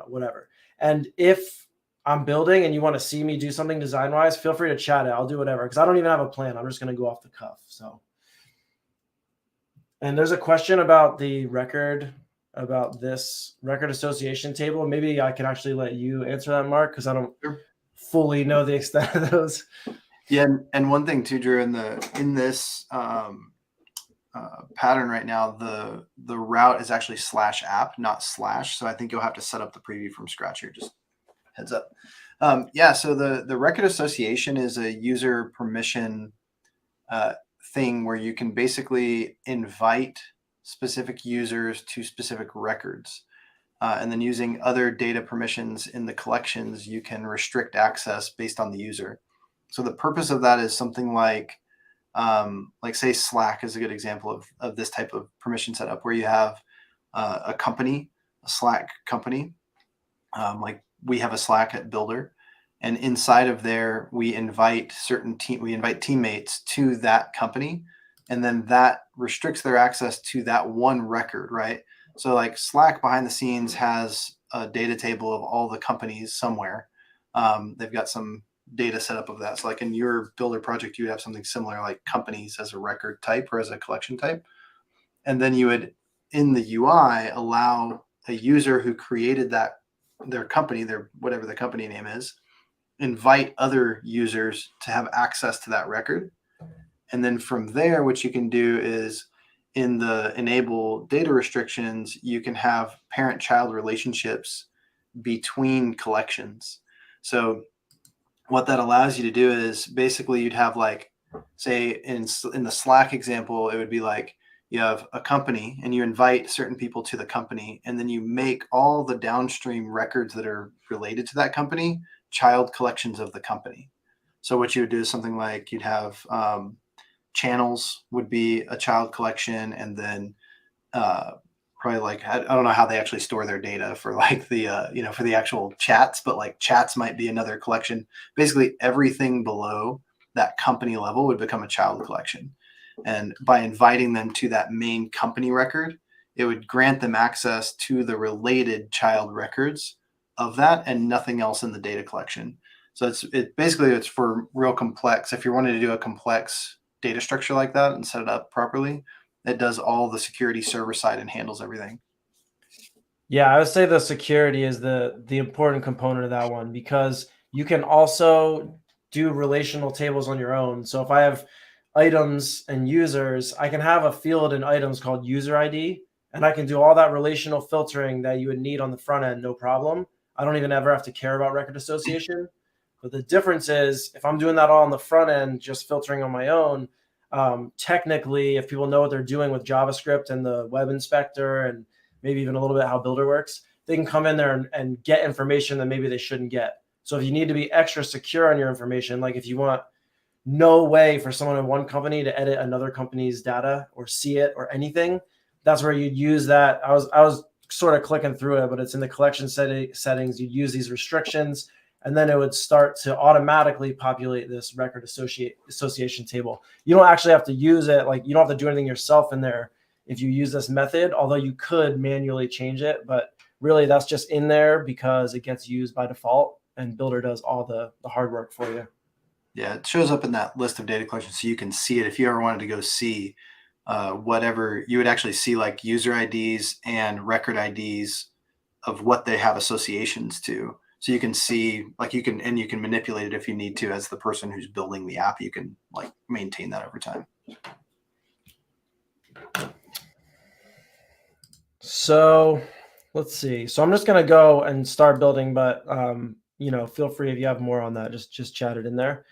whatever. And if I'm building and you want to see me do something design wise, feel free to chat it. I'll do whatever, because I don't even have a plan. I'm just going to go off the cuff. So, and there's a question about the record, about this record association table. Maybe I can actually let you answer that, Mark, because I don't fully know the extent of those. Yeah, and one thing too, Drew, in this pattern right now, the route is actually /app, not /. So I think you'll have to set up the preview from scratch here. Just heads up. Yeah, so the record association is a user permission thing where you can basically invite specific users to specific records. And then using other data permissions in the collections, you can restrict access based on the user. So the purpose of that is something like say Slack is a good example of this type of permission setup, where you have a company, a Slack company, like we have a Slack at Bildr, and inside of there we invite teammates to that company, and then that restricts their access to that one record, right? So like Slack behind the scenes has a data table of all the companies somewhere. They've got some data set up of that. So like in your Bildr project, you would have something similar, like companies as a record type or as a collection type. And then you would, in the UI, allow a user who created their company, whatever the company name is, invite other users to have access to that record. And then from there, what you can do is in the enable data restrictions, you can have parent-child relationships between collections. So what that allows you to do is basically you'd have like, say in the Slack example, it would be like you have a company and you invite certain people to the company, and then you make all the downstream records that are related to that company child collections of the company. So what you would do is something like you'd have channels would be a child collection, and then probably like, I don't know how they actually store their data for like the for the actual chats, but like chats might be another collection. Basically everything below that company level would become a child collection, and by inviting them to that main company record, it would grant them access to the related child records of that and nothing else in the data collection. So it's for real complex. If you're wanting to do a complex data structure like that and set it up properly, it does all the security server side and handles everything. Yeah, I would say the security is the important component of that one, because you can also do relational tables on your own. So if I have items and users, I can have a field in items called user ID, and I can do all that relational filtering that you would need on the front end, no problem. I don't even ever have to care about record association. But the difference is if I'm doing that all on the front end, just filtering on my own, technically, if people know what they're doing with JavaScript and the web inspector and maybe even a little bit how Bildr works, they can come in there and get information that maybe they shouldn't get. So if you need to be extra secure on your information, like if you want no way for someone in one company to edit another company's data or see it or anything, that's where you'd use that. I was sort of clicking through it, but it's in the collection settings. You'd use these restrictions, and then it would start to automatically populate this record association table. You don't actually have to use it. Like you don't have to do anything yourself in there if you use this method, although you could manually change it. But really that's just in there because it gets used by default, and Bildr does all the hard work for you. Yeah, it shows up in that list of data collection, so you can see it. If you ever wanted to go see whatever, you would actually see like user IDs and record IDs of what they have associations to. So you can see, like, you can manipulate it if you need to as the person who's building the app. You can like maintain that over time. So let's see. So I'm just gonna go and start building, but feel free if you have more on that, just chat it in there.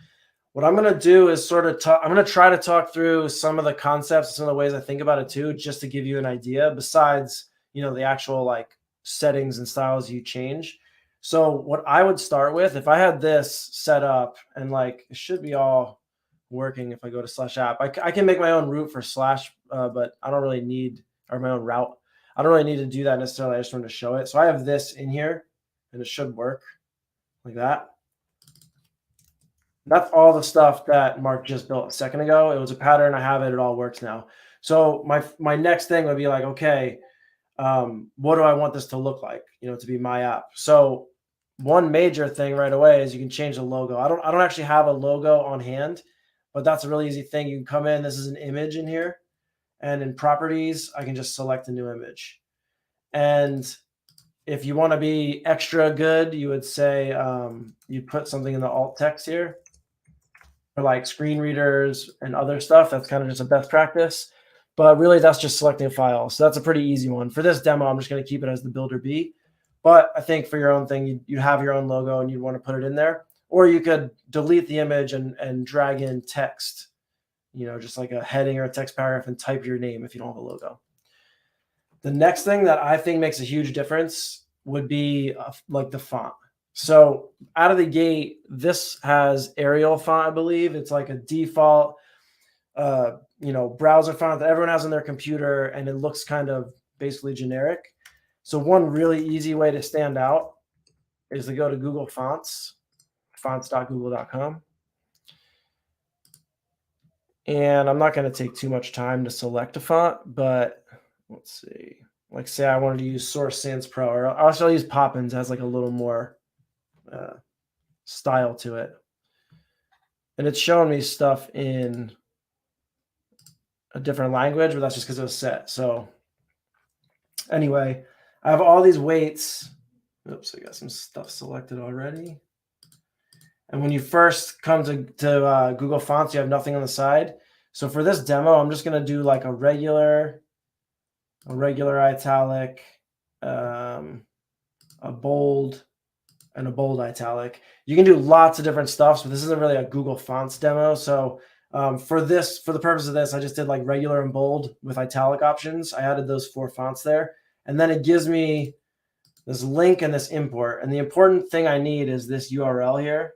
What I'm gonna do is sort of talk. I'm gonna try to talk through some of the concepts, some of the ways I think about it too, just to give you an idea. Besides, the actual like settings and styles you change. So what I would start with, if I had this set up and like it should be all working. If I go to /app, I can make my own route for slash, but I don't really need, or my own route. I don't really need to do that necessarily. I just wanted to show it. So I have this in here and it should work like that. That's all the stuff that Mark just built a second ago. It was a pattern. I have it. It all works now. So my next thing would be like, okay, what do I want this to look like? To be my app. So one major thing right away is you can change the logo. I don't actually have a logo on hand, but that's a really easy thing. You can come in. This is an image in here, and in properties, I can just select a new image. And if you want to be extra good, you would say you put something in the alt text here. For like screen readers and other stuff. That's kind of just a best practice, but really that's just selecting a file. So that's a pretty easy one. For this demo, I'm just going to keep it as the Bildr B, but I think for your own thing, you have your own logo and you'd want to put it in there, or you could delete the image and drag in text, just like a heading or a text paragraph and type your name if you don't have a logo. The next thing that I think makes a huge difference would be like the font. So out of the gate, this has Arial font, I believe. It's like a default, browser font that everyone has on their computer, and it looks kind of basically generic. So one really easy way to stand out is to go to Google Fonts, fonts.google.com. And I'm not going to take too much time to select a font, but let's see. Like say I wanted to use Source Sans Pro, or I'll use Poppins. It has like a little more style to it, and it's showing me stuff in a different language, but that's just because it was set. So anyway, I have all these weights. Oops, I got some stuff selected already. And when you first come to Google Fonts, you have nothing on the side. So for this demo, I'm just going to do like a regular italic, a bold, and a bold italic. You can do lots of different stuff, but this isn't really a Google Fonts demo. So for the purpose of this, I just did like regular and bold with italic options. I added those 4 fonts there, and then it gives me this link and this import. And the important thing I need is this URL here.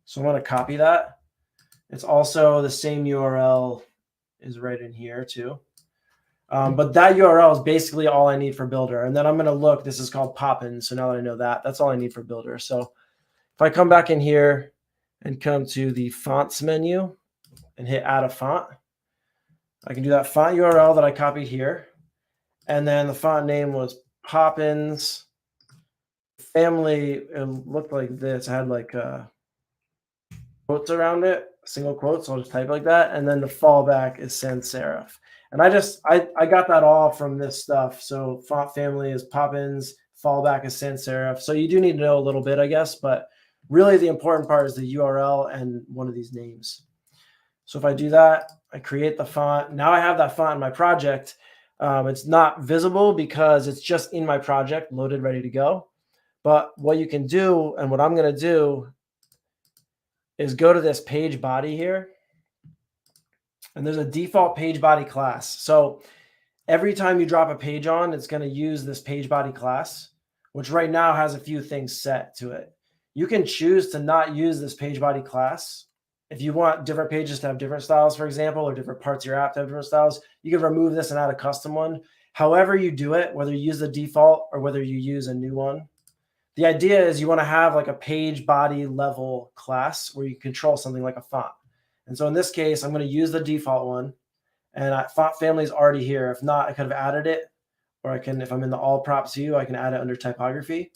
So I'm going to copy that. It's also the same URL is right in here too. But that URL is basically all I need for Bildr. And then I'm going to look, this is called Poppins. So now that I know that, that's all I need for Bildr. So if I come back in here and come to the fonts menu and hit add a font, I can do that font URL that I copied here. And then the font name was Poppins. Family, it looked like this. I had like quotes around it, single quotes. So I'll just type like that. And then the fallback is sans serif. And I got that all from this stuff. So font family is Poppins, fallback is sans serif. So you do need to know a little bit, I guess, but really the important part is the URL and one of these names. So if I do that, I create the font. Now I have that font in my project. It's not visible because it's just in my project, loaded, ready to go. But what you can do, and what I'm going to do, is go to this page body here. And there's a default page body class. So every time you drop a page on, it's going to use this page body class, which right now has a few things set to it. You can choose to not use this page body class. If you want different pages to have different styles, for example, or different parts of your app to have different styles, you can remove this and add a custom one. However you do it, whether you use the default or whether you use a new one, the idea is you want to have like a page body level class where you control something like a font. And so in this case, I'm going to use the default one, and font family is already here. If not, I could have added it, or I can, if I'm in the all props view, I can add it under typography.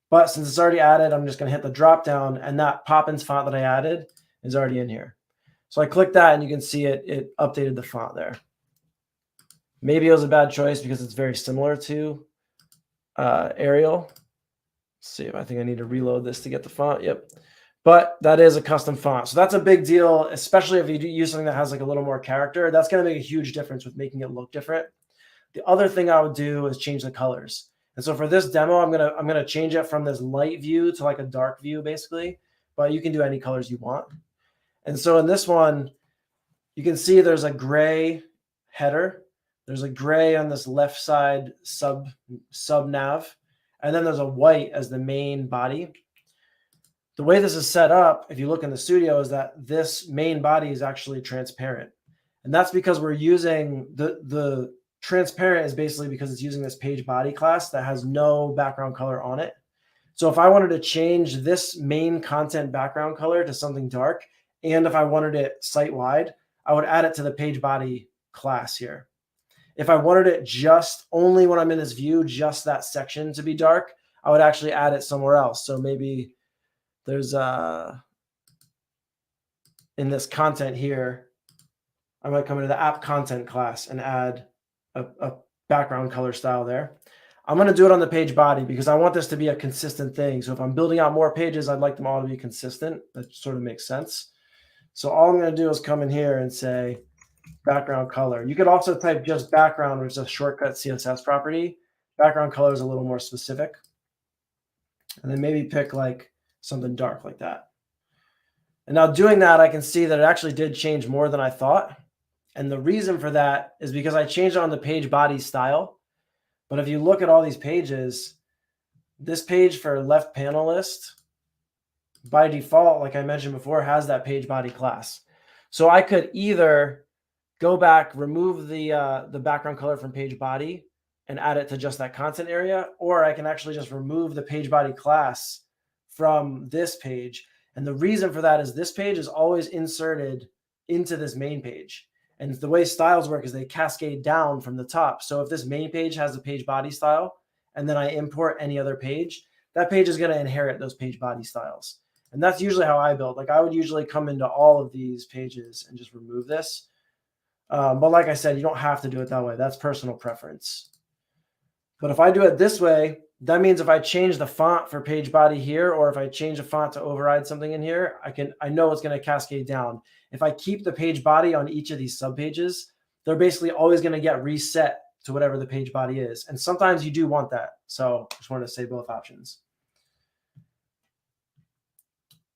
But since it's already added, I'm just going to hit the drop down, and that Poppins font that I added is already in here. So I click that and you can see it updated the font there. Maybe it was a bad choice because it's very similar to Arial. Let's see if I think I need to reload this to get the font. Yep. But that is a custom font. So that's a big deal, especially if you use something that has like a little more character. That's going to make a huge difference with making it look different. The other thing I would do is change the colors. And so for this demo, I'm gonna change it from this light view to like a dark view, basically. But you can do any colors you want. And so in this one, you can see there's a gray header. There's a gray on this left side sub nav, and then there's a white as the main body. The way this is set up, if you look in the studio, is that this main body is actually transparent. And that's because we're using the transparent is basically because it's using this page body class that has no background color on it. So if I wanted to change this main content background color to something dark, and if I wanted it site-wide, I would add it to the page body class here. If I wanted it just only when I'm in this view, just that section to be dark, I would actually add it somewhere else. So maybe there's in this content here, I might come into the app content class and add a background color style there. I'm going to do it on the page body because I want this to be a consistent thing. So if I'm building out more pages, I'd like them all to be consistent. That sort of makes sense. So all I'm going to do is come in here and say background color. You could also type just background, which is a shortcut CSS property. Background color is a little more specific. And then maybe pick like something dark like that. And now doing that, I can see that it actually did change more than I thought. And the reason for that is because I changed it on the page body style. But if you look at all these pages, this page for left panel list, by default, like I mentioned before, has that page body class. So I could either go back, remove the background color from page body and add it to just that content area, or I can actually just remove the page body class from this page. And the reason for that is this page is always inserted into this main page. And the way styles work is they cascade down from the top. So if this main page has a page body style, and then I import any other page, that page is going to inherit those page body styles. And that's usually how I build. Like I would usually come into all of these pages and just remove this. But like I said, you don't have to do it that way. That's personal preference. But if I do it this way, that means if I change the font for page body here, or if I change a font to override something in here, I know it's going to cascade down. If I keep the page body on each of these subpages, they're basically always going to get reset to whatever the page body is. And sometimes you do want that. So I just wanted to say both options.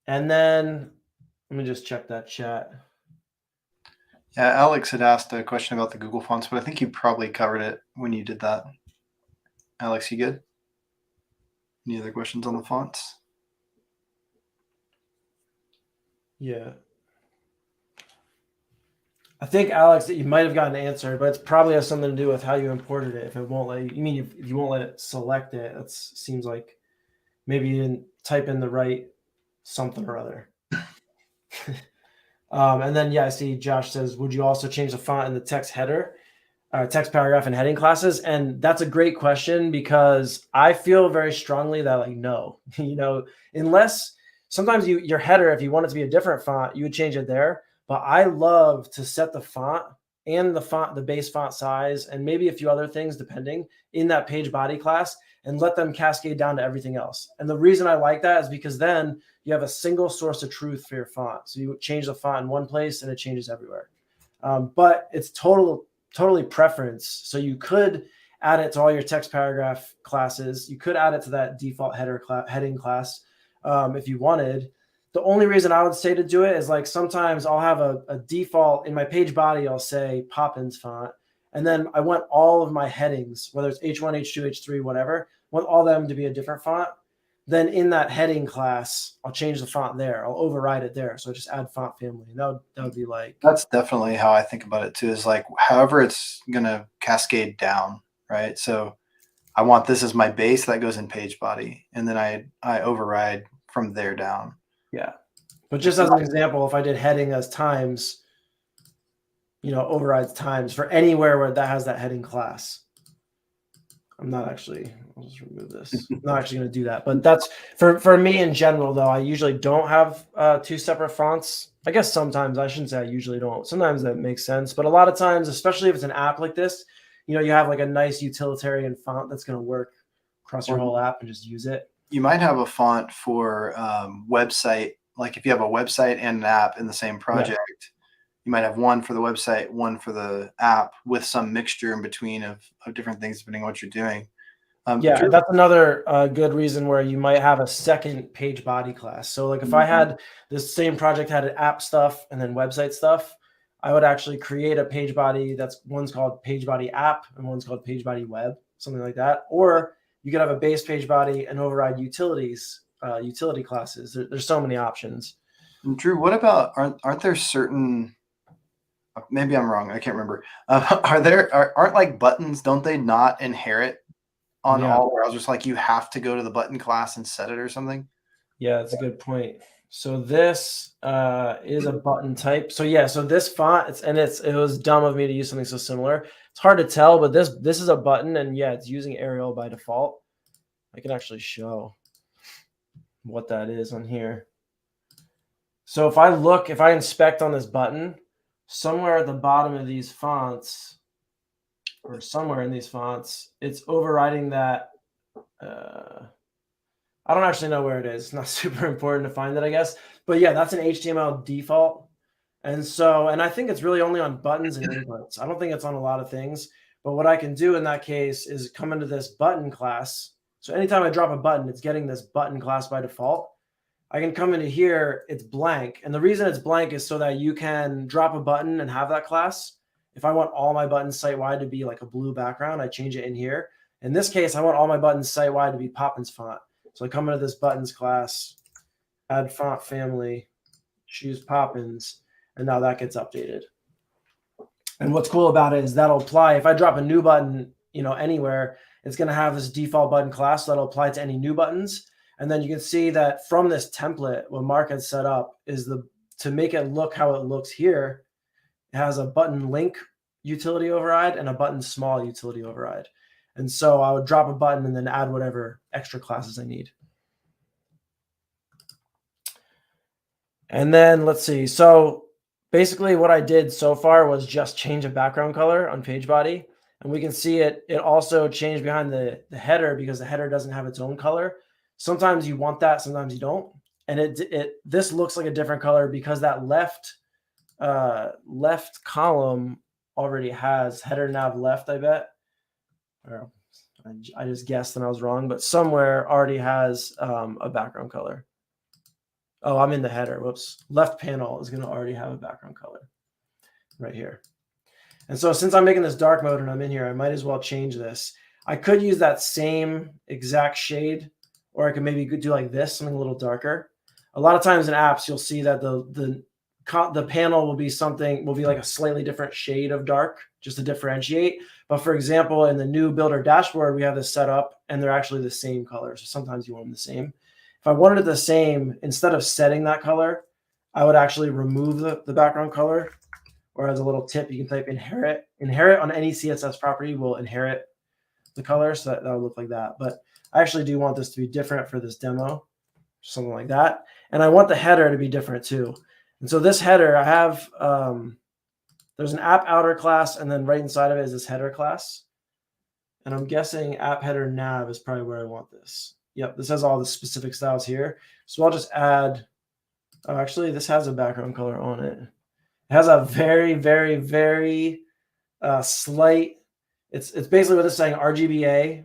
And then let me just check that chat. Yeah, Alex had asked a question about the Google fonts, but I think you probably covered it when you did that. Alex, you good? Any other questions on the fonts? Yeah. I think, Alex, that you might have gotten an answer, but it probably has something to do with how you imported it. If it won't let you, if you won't let it select it, that seems like maybe you didn't type in the right something or other. And then, yeah, I see Josh says, would you also change the font in the text header, text paragraph and heading classes? And that's a great question because I feel very strongly that like, no, unless sometimes your header, if you want it to be a different font, you would change it there. But I love to set the font and the base font size, and maybe a few other things depending in that page body class and let them cascade down to everything else. And the reason I like that is because then you have a single source of truth for your font. So you change the font in one place and it changes everywhere. But it's totally preference. So you could add it to all your text paragraph classes. You could add it to that default heading class if you wanted. The only reason I would say to do it is like sometimes I'll have a default in my page body. I'll say Poppins font. And then I want all of my headings, whether it's H1, H2, H3, whatever, I want all of them to be a different font. Then in that heading class, I'll change the font there. I'll override it there. So I just add font family. And that would be like. That's definitely how I think about it too, is like however it's going to cascade down, right? So I want this as my base that goes in page body. And then I override from there down. Yeah. But just as an example, if I did heading as times, overrides times for anywhere where that has that heading class. I'll just remove this. I'm not actually going to do that. But that's for me in general, though. I usually don't have two separate fonts I guess sometimes, I shouldn't say I usually don't. Sometimes that makes sense, but a lot of times, especially if it's an app like this, you have like a nice utilitarian font that's going to work across your whole app and just use it. You might have a font for website. Like if you have a website and an app in the same project, you might have one for the website, one for the app, with some mixture in between of different things depending on what you're doing. Yeah, that's another good reason where you might have a second page body class. So like if I had this same project had an app stuff and then website stuff, I would actually create a page body one's called page body app and one's called page body web, something like that. Or you could have a base page body and override utilities, utility classes. There's so many options. Drew, what about aren't there certain? Maybe I'm wrong. I can't remember. Aren't like buttons? Don't they not inherit on all browsers? Like you have to go to the button class and set it or something. Yeah, that's a good point. So this is a button type. So yeah, so this font, it was dumb of me to use something so similar. It's hard to tell, but this is a button, and yeah, it's using Arial by default. I can actually show what that is on here. So if I inspect on this button, somewhere at the bottom of these fonts, or somewhere in these fonts, it's overriding that. I don't actually know where it is. It's not super important to find it, I guess. But yeah, that's an HTML default. And I think it's really only on buttons and inputs. I don't think it's on a lot of things. But what I can do in that case is come into this button class. So anytime I drop a button, it's getting this button class by default. I can come into here, it's blank. And the reason it's blank is so that you can drop a button and have that class. If I want all my buttons site-wide to be like a blue background, I change it in here. In this case, I want all my buttons site-wide to be Poppins font. So I come into this buttons class, add font family, choose Poppins, and now that gets updated. And what's cool about it is that'll apply. If I drop a new button, anywhere, it's going to have this default button class that'll apply to any new buttons. And then you can see that from this template, what Mark had set up is to make it look how it looks here, it has a button link utility override and a button small utility override. And so I would drop a button and then add whatever extra classes I need. And then let's see. So basically what I did so far was just change a background color on page body. And we can see it also changed behind the header because the header doesn't have its own color. Sometimes you want that, sometimes you don't. And this looks like a different color because that left column already has header nav left, I bet. Or I just guessed and I was wrong, but somewhere already has a background color. Oh, I'm in the header. Whoops. Left panel is going to already have a background color right here. And so since I'm making this dark mode and I'm in here, I might as well change this. I could use that same exact shade, or I could maybe do like this, something a little darker. A lot of times in apps, you'll see that the panel will be like a slightly different shade of dark just to differentiate. But for example, in the new Bildr dashboard, we have this set up and they're actually the same color. So sometimes you want them the same. If I wanted it the same, instead of setting that color, I would actually remove the background color. Or as a little tip, you can type inherit. Inherit on any CSS property will inherit the color. So that would look like that. But I actually do want this to be different for this demo, something like that. And I want the header to be different too. And so this header, I have, there's an app outer class, and then right inside of it is this header class. And I'm guessing app header nav is probably where I want this. Yep, this has all the specific styles here. So I'll just add, oh, actually, this has a background color on it. It has a very, very, very slight, it's basically what it's saying, RGBA,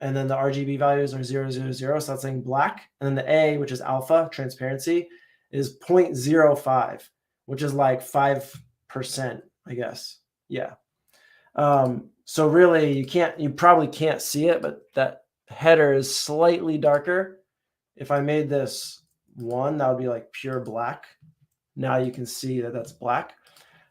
and then the RGB values are 000, so that's saying black. And then the A, which is alpha, transparency, is 0.05, which is like 5%, I guess. Yeah. So really, you probably can't see it, but that header is slightly darker. If I made this 1, that would be like pure black. Now you can see that that's black.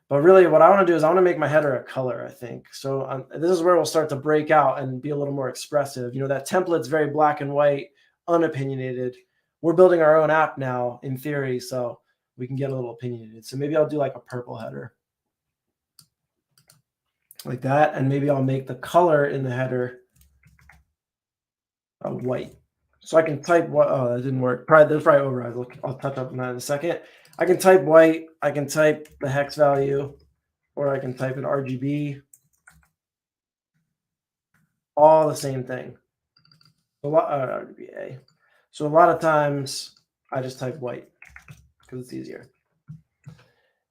But really what I want to do is I want to make my header a color, I think. So this is where we'll start to break out and be a little more expressive. That template's very black and white, unopinionated. We're building our own app now in theory, so we can get a little opinionated. So maybe I'll do like a purple header like that. And maybe I'll make the color in the header white. So I can type what? Oh, that didn't work. There's probably overrides. I'll touch up on that in a second. I can type white. I can type the hex value, or I can type an RGB. All the same thing. RGBA. So a lot of times I just type white because it's easier.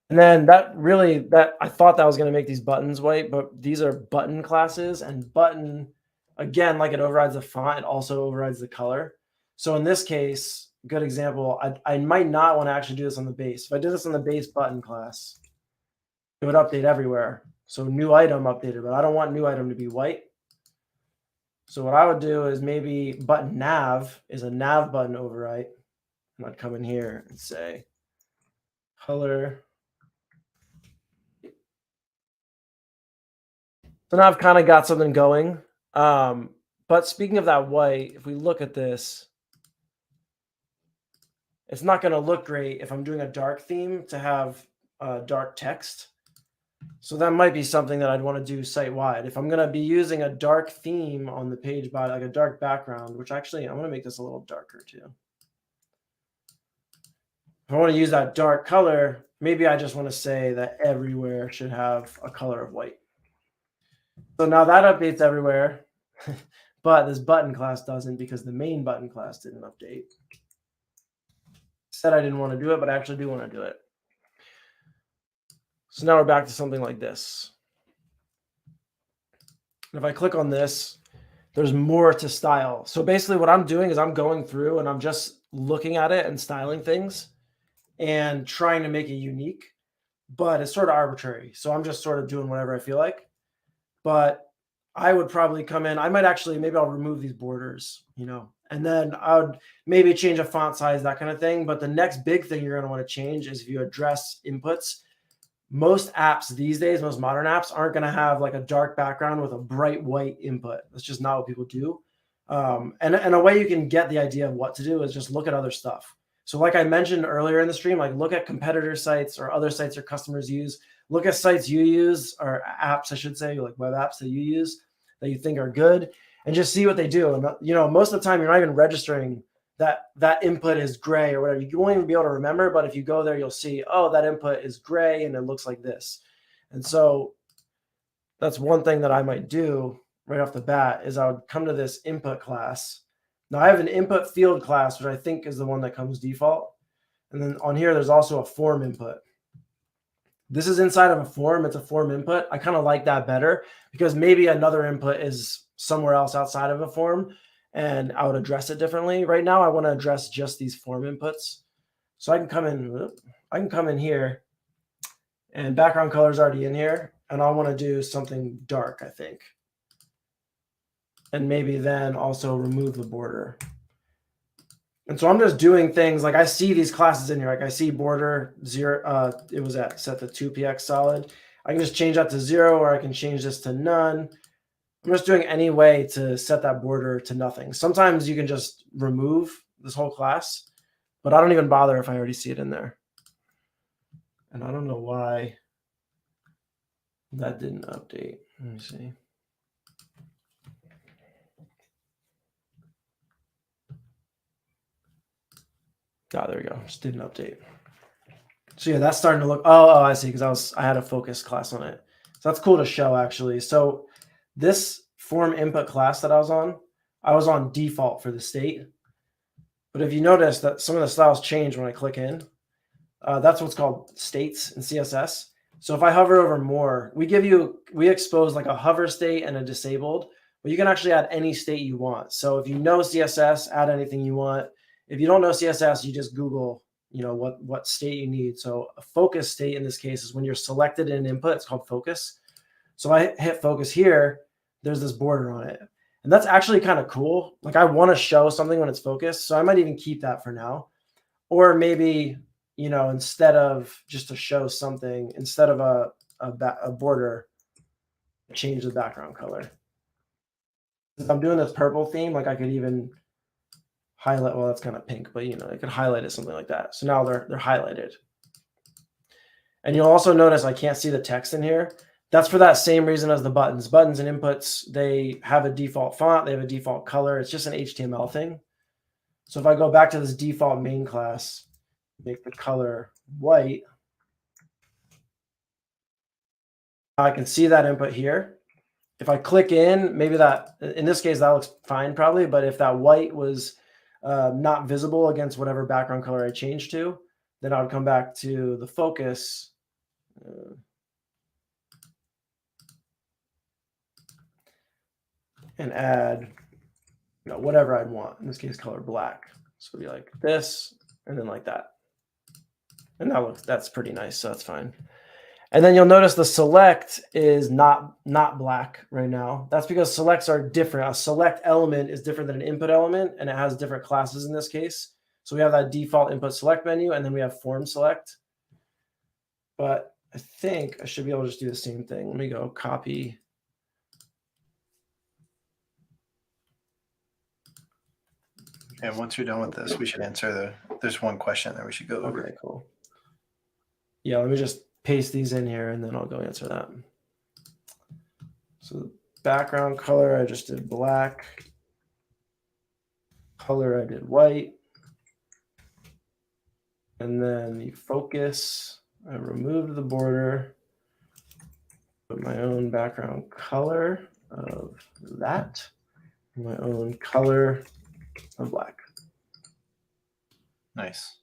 And then that I thought that was going to make these buttons white, but these are button classes, and button, again, like it overrides the font, it also overrides the color. So in this case, good example, I might not want to actually do this on the base. If I did this on the base button class, it would update everywhere. So new item updated, but I don't want new item to be white. So what I would do is maybe button nav is a nav button overwrite. And I'd come in here and say color. So now I've kind of got something going. But speaking of that white, if we look at this, it's not going to look great if I'm doing a dark theme to have dark text. So that might be something that I'd want to do site-wide. If I'm going to be using a dark theme on the page body, like a dark background, which actually I'm going to make this a little darker too. If I want to use that dark color, maybe I just want to say that everywhere should have a color of white. So now that updates everywhere, but this button class doesn't because the main button class didn't update. Said I didn't want to do it, but I actually do want to do it. So now we're back to something like this. And if I click on this, there's more to style. So basically what I'm doing is I'm going through and I'm just looking at it and styling things and trying to make it unique, but it's sort of arbitrary. So I'm just sort of doing whatever I feel like. But I would probably come in, I might actually, maybe I'll remove these borders, and then I would maybe change a font size, that kind of thing. But the next big thing you're going to want to change is if you address inputs. Most apps these days, most modern apps aren't going to have like a dark background with a bright white input. That's just not what people do. And a way you can get the idea of what to do is just look at other stuff. So like I mentioned earlier in the stream, like look at competitor sites or other sites your customers use. Look at sites you use, or apps, I should say, like web apps that you use that you think are good, and just see what they do. And most of the time you're not even registering that input is gray or whatever. You won't even be able to remember, but if you go there, you'll see, oh, that input is gray and it looks like this. And so that's one thing that I might do right off the bat is I would come to this input class. Now I have an input field class, which I think is the one that comes default. And then on here, there's also a form input. This is inside of a form. It's a form input. I kind of like that better because maybe another input is somewhere else outside of a form and I would address it differently. Right now, I want to address just these form inputs. So I can come in here and background color is already in here. And I want to do something dark, I think. And maybe then also remove the border. And so I'm just doing things like I see these classes in here. Like I see border 0. It was set to 2px solid. I can just change that to 0, or I can change this to none. I'm just doing any way to set that border to nothing. Sometimes you can just remove this whole class, but I don't even bother if I already see it in there. And I don't know why that didn't update. Let me see. Oh, there we go. Just didn't update. So yeah, that's starting to look. Oh, I see. Because I had a focus class on it. So that's cool to show actually. So this form input class that I was on default for the state. But if you notice that some of the styles change when I click in, that's what's called states in CSS. So if I hover over more, we expose like a hover state and a disabled, but you can actually add any state you want. So if you know CSS, add anything you want. If you don't know CSS, you just Google, what state you need. So a focus state in this case is when you're selected in input, it's called focus. So I hit focus here, there's this border on it. And that's actually kind of cool. Like I want to show something when it's focused. So I might even keep that for now. Or maybe, instead of just to show something, instead of a border, change the background color. If I'm doing this purple theme, like I could even highlight, well, that's kind of pink, but I could highlight it something like that. So now they're highlighted. And you'll also notice I can't see the text in here. That's for that same reason as the buttons. Buttons and inputs, they have a default font, they have a default color. It's just an HTML thing. So if I go back to this default main class, make the color white, I can see that input here. If I click in, maybe that, in this case, that looks fine probably, but if that white was not visible against whatever background color I changed to, then I would come back to the focus. And add, whatever I'd want. In this case, color black. So it'd be like this, and then like that. And that's pretty nice, so that's fine. And then you'll notice the select is not black right now. That's because selects are different. A select element is different than an input element, and it has different classes in this case. So we have that default input select menu, and then we have form select. But I think I should be able to just do the same thing. Let me go copy. And once you're done with this, we should answer there's one question that we should go over. Okay, cool. Yeah, let me just paste these in here and then I'll go answer that. So the background color, I just did black. Color, I did white. And then the focus, I removed the border, put my own background color of that, my own color of black. Nice.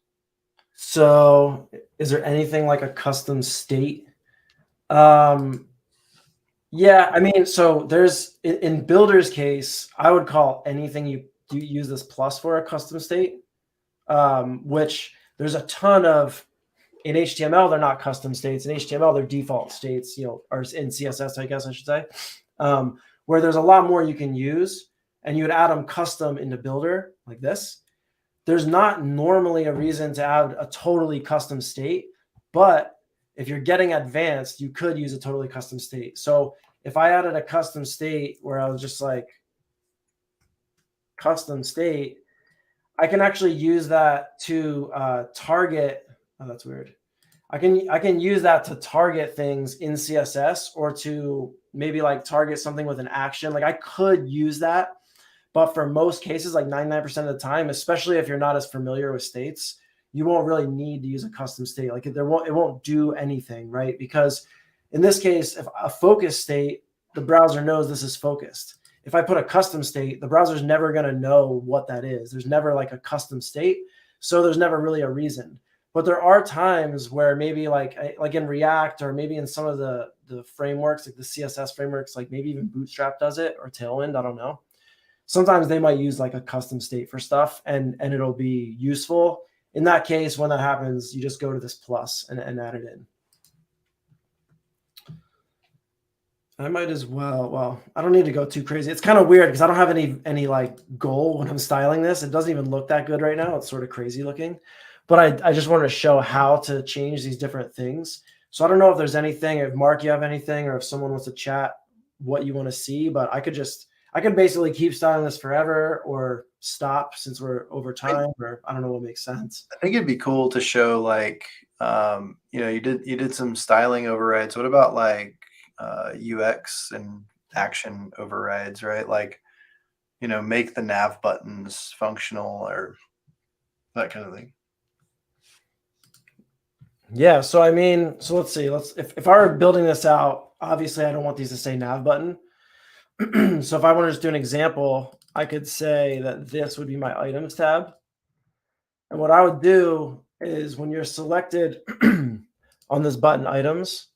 So is there anything like a custom state? Yeah, I mean, so there's, in Bildr's case, I would call anything you use this plus for a custom state, which there's a ton of. In HTML, they're not custom states. In HTML, they're default states, or in CSS, I guess I should say, where there's a lot more you can use, and you would add them custom into Bildr like this. There's not normally a reason to add a totally custom state, but if you're getting advanced, you could use a totally custom state. So if I added a custom state where I was just like custom state, I can actually use that to target. Oh, that's weird. I can use that to target things in CSS or to maybe like target something with an action. Like I could use that, but for most cases, like 99% of the time, especially if you're not as familiar with states, you won't really need to use a custom state. Like it won't do anything, right? Because in this case, if a focus state, the browser knows this is focused. If I put a custom state, the browser's never going to know what that is. There's never like a custom state. So there's never really a reason. But there are times where maybe like in React or maybe in some of the frameworks, like the CSS frameworks, like maybe even Bootstrap does it or Tailwind, I don't know. Sometimes they might use like a custom state for stuff and it'll be useful. In that case, when that happens, you just go to this plus and add it in. I might as well, I don't need to go too crazy. It's kind of weird because I don't have any like goal when I'm styling this. It doesn't even look that good right now. It's sort of crazy looking. But I just wanted to show how to change these different things. So I don't know if there's anything, if Mark, you have anything, or if someone wants to chat what you want to see, but I could basically keep styling this forever or stop since we're over time, or I don't know what makes sense. I think it'd be cool to show like, you did some styling overrides. What about like UX and action overrides, right? Like, make the nav buttons functional or that kind of thing. Yeah, so I mean, so let's see. If I were building this out, obviously I don't want these to say nav button. So if I want to just do an example, I could say that this would be my items tab. And what I would do is when you're selected on this button items,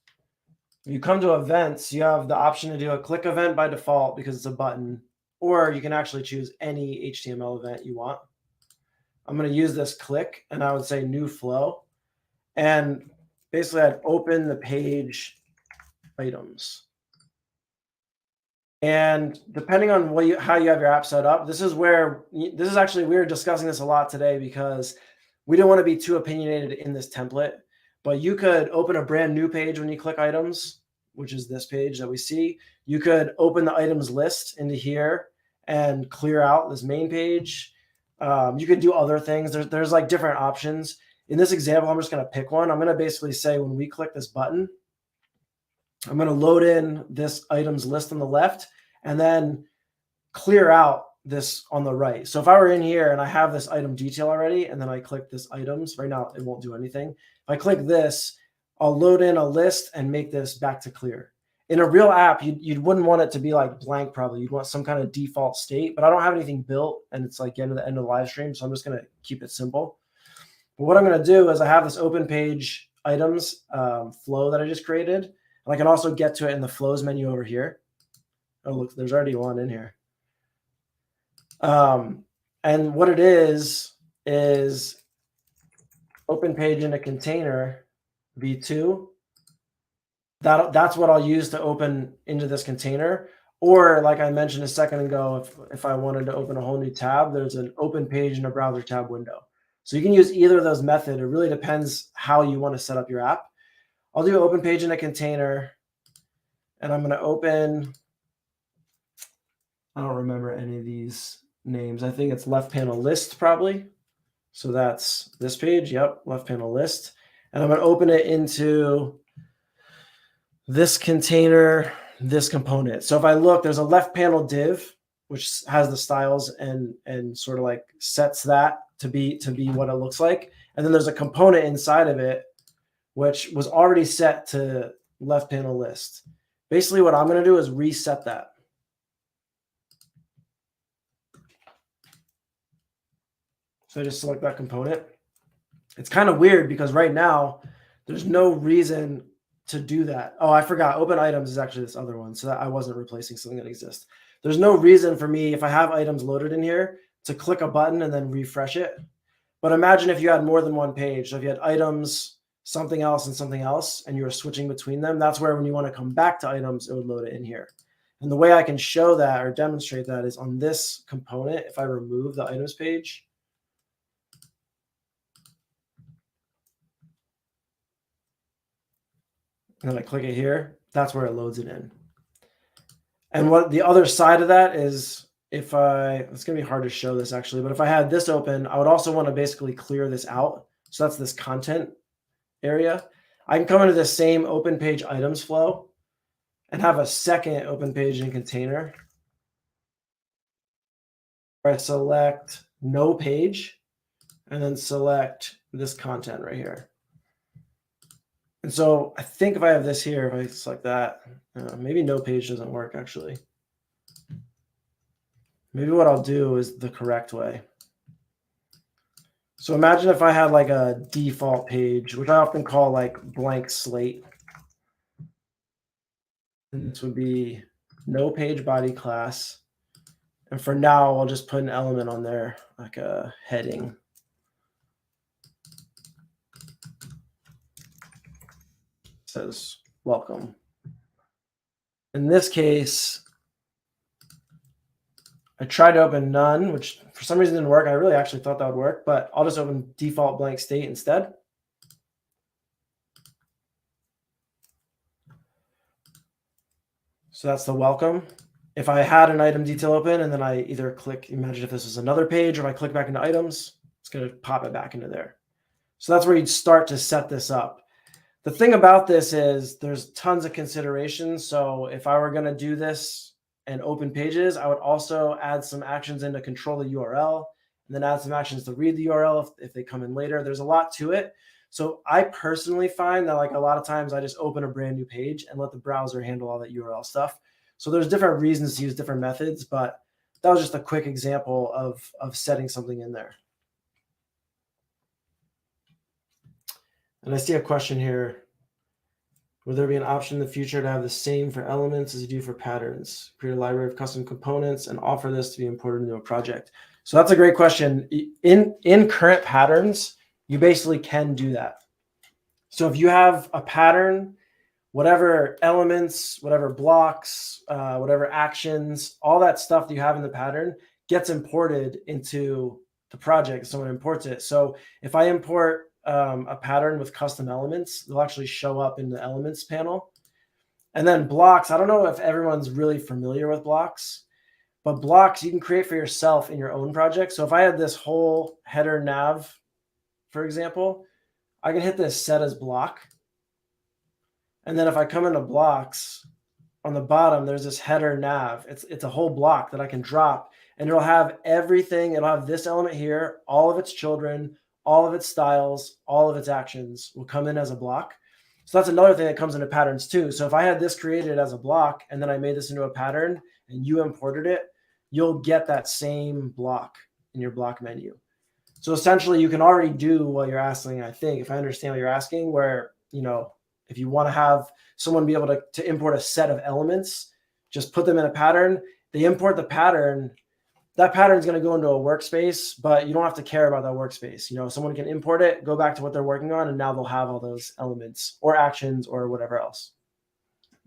if you come to events, you have the option to do a click event by default because it's a button, or you can actually choose any HTML event you want. I'm going to use this click and I would say new flow. And basically I'd open the page items. And depending on how you have your app set up, this is actually, we were discussing this a lot today because we didn't want to be too opinionated in this template, but you could open a brand new page when you click items, which is this page that we see. You could open the items list into here and clear out this main page. You could do other things. There's like different options. In this example, I'm just going to pick one. I'm going to basically say when we click this button, I'm going to load in this items list on the left and then clear out this on the right. So if I were in here and I have this item detail already, and then I click this items, right now it won't do anything. If I click this, I'll load in a list and make this back to clear. In a real app, you wouldn't want it to be like blank probably. You'd want some kind of default state, but I don't have anything built and it's like getting to the end of the live stream. So I'm just going to keep it simple. But what I'm going to do is I have this open page items flow that I just created. And I can also get to it in the flows menu over here. Oh, look, there's already one in here. And what it is open page in a container v2. That's what I'll use to open into this container. Or like I mentioned a second ago, if I wanted to open a whole new tab, there's an open page in a browser tab window. So you can use either of those methods. It really depends how you want to set up your app. I'll do open page in a container, and I'm going to open, I don't remember any of these names. I think it's left panel list probably. So that's this page. Yep, left panel list. And I'm going to open it into this container, this component. So if I look, there's a left panel div, which has the styles and sort of like sets that to be what it looks like. And then there's a component inside of it, which was already set to left panel list. Basically what I'm going to do is reset that. So I just select that component. It's kind of weird because right now there's no reason to do that. Oh, I forgot. Open items is actually this other one. So that I wasn't replacing something that exists. There's no reason for me, if I have items loaded in here, to click a button and then refresh it. But imagine if you had more than one page. So if you had items, something else, and you were switching between them, that's where when you want to come back to items, it would load it in here. And the way I can show that or demonstrate that is on this component. If I remove the items page, and then I click it here, that's where it loads it in. And what the other side of that is, it's going to be hard to show this actually, but if I had this open, I would also want to basically clear this out. So that's this content area. I can come into the same open page items flow and have a second open page in container where I select no page and then select this content right here. And so I think if I have this here, if I select that, maybe no page doesn't work actually. Maybe what I'll do is the correct way. So imagine if I had like a default page, which I often call like blank slate. And this would be no page body class. And for now, I'll just put an element on there, like a heading. It says welcome. In this case, I tried to open none, which for some reason didn't work. I really actually thought that would work, but I'll just open default blank state instead. So that's the welcome. If I had an item detail open and then I either click, imagine if this was another page, or if I click back into items, it's going to pop it back into there. So that's where you'd start to set this up. The thing about this is there's tons of considerations. So if I were going to do this and open pages, I would also add some actions in to control the URL, and then add some actions to read the URL if they come in later. There's a lot to it. So I personally find that like a lot of times I just open a brand new page and let the browser handle all that URL stuff. So there's different reasons to use different methods, but that was just a quick example of setting something in there. And I see a question here. Will there be an option in the future to have the same for elements as you do for patterns? Create a library of custom components and offer this to be imported into a project. So that's a great question. In current patterns, you basically can do that. So if you have a pattern, whatever elements, whatever blocks, whatever actions, all that stuff that you have in the pattern gets imported into the project. Someone imports it. So if I import a pattern with custom elements, they'll actually show up in the elements panel. And then blocks, I don't know if everyone's really familiar with blocks, but blocks you can create for yourself in your own project. So if I had this whole header nav, for example, I can hit this set as block. And then if I come into blocks, on the bottom, there's this header nav. It's a whole block that I can drop. and it'll have everything. It'll have this element here, all of its children, all of its styles, all of its actions will come in as a block. So that's another thing that comes into patterns too. So if I had this created as a block and then I made this into a pattern and you imported it, you'll get that same block in your block menu. So essentially you can already do what you're asking, I think, if I understand what you're asking, where, if you want to have someone be able to import a set of elements, just put them in a pattern. They import the pattern. That pattern is going to go into a workspace, but you don't have to care about that workspace. Someone can import it, go back to what they're working on, and now they'll have all those elements or actions or whatever else.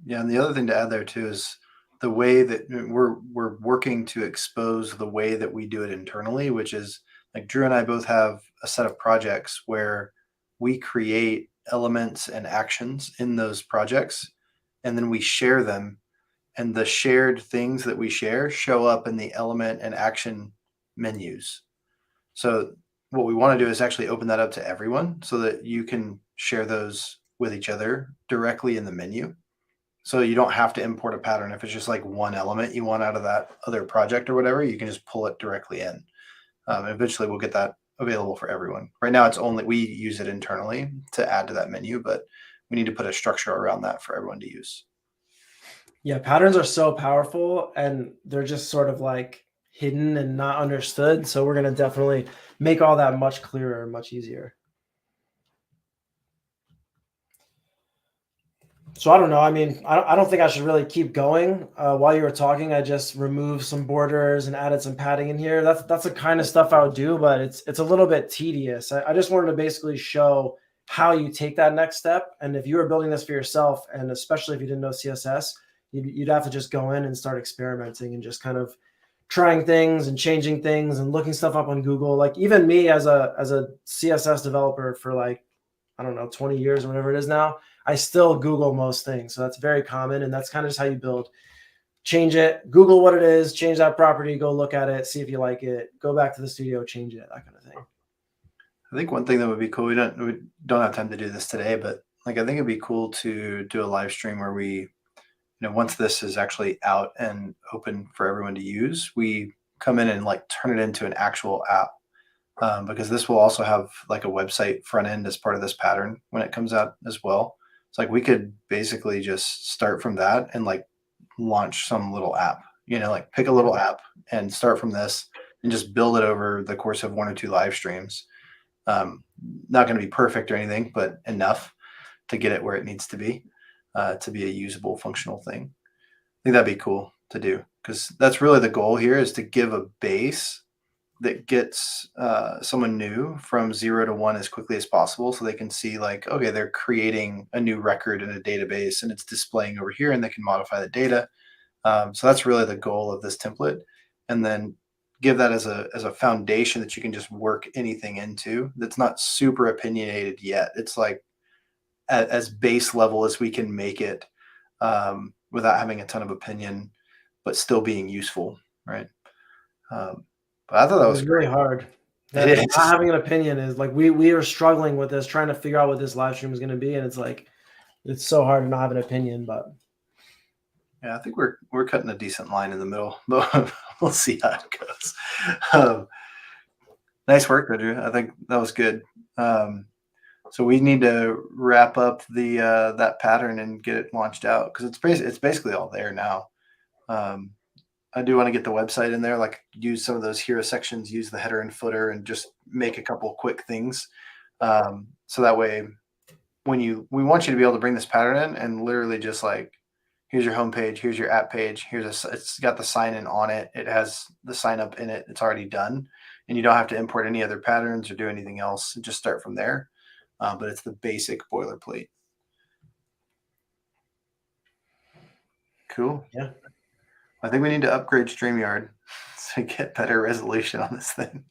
Yeah, and the other thing to add there too is the way that we're working to expose the way that we do it internally, which is like Drew and I both have a set of projects where we create elements and actions in those projects, and then we share them. And the shared things that we share show up in the element and action menus. So what we want to do is actually open that up to everyone so that you can share those with each other directly in the menu. So you don't have to import a pattern. If it's just like one element you want out of that other project or whatever, you can just pull it directly in. Eventually we'll get that available for everyone. Right now we use it internally to add to that menu, but we need to put a structure around that for everyone to use. Yeah, patterns are so powerful and they're just sort of like hidden and not understood. So we're going to definitely make all that much clearer and much easier. So I don't know. I mean, I don't think I should really keep going. While you were talking, I just removed some borders and added some padding in here. That's the kind of stuff I would do, but it's a little bit tedious. I just wanted to basically show how you take that next step. And if you were building this for yourself, and especially if you didn't know CSS, you'd have to just go in and start experimenting and just kind of trying things and changing things and looking stuff up on Google. Like even me as a CSS developer for like, I don't know, 20 years or whatever it is now, I still Google most things. So that's very common. And that's kind of just how you build. Change it, Google what it is, change that property, go look at it, see if you like it, go back to the studio, change it, that kind of thing. I think one thing that would be cool, we don't have time to do this today, but like I think it'd be cool to do a live stream where we, once this is actually out and open for everyone to use, we come in and like turn it into an actual app. Because this will also have like a website front end as part of this pattern when it comes out as well. It's like we could basically just start from that and like launch some little app, like pick a little app and start from this and just build it over the course of 1 or 2 live streams. Not going to be perfect or anything, but enough to get it where it needs to be a usable, functional thing. I think that'd be cool to do because that's really the goal here, is to give a base that gets someone new from 0 to 1 as quickly as possible, so they can see like, okay, they're creating a new record in a database and it's displaying over here and they can modify the data. So that's really the goal of this template. And then give that as a foundation that you can just work anything into that's not super opinionated yet. It's like as base level as we can make it, without having a ton of opinion, but still being useful, right? But I thought that was really hard. It is. Not having an opinion is like we are struggling with this, trying to figure out what this live stream is going to be, and it's like it's so hard to not have an opinion. But yeah, I think we're cutting a decent line in the middle, but we'll see how it goes. Nice work, Andrew. I think that was good. So we need to wrap up the that pattern and get it launched out because it's basically all there now. I do want to get the website in there, like use some of those hero sections, use the header and footer, and just make a couple quick things. So that way, we want you to be able to bring this pattern in and literally just like, here's your homepage, here's your app page, it's got the sign in on it, it has the sign up in it, it's already done, and you don't have to import any other patterns or do anything else. Just start from there. But it's the basic boilerplate. Cool. yeah. I think we need to upgrade StreamYard to get better resolution on this thing.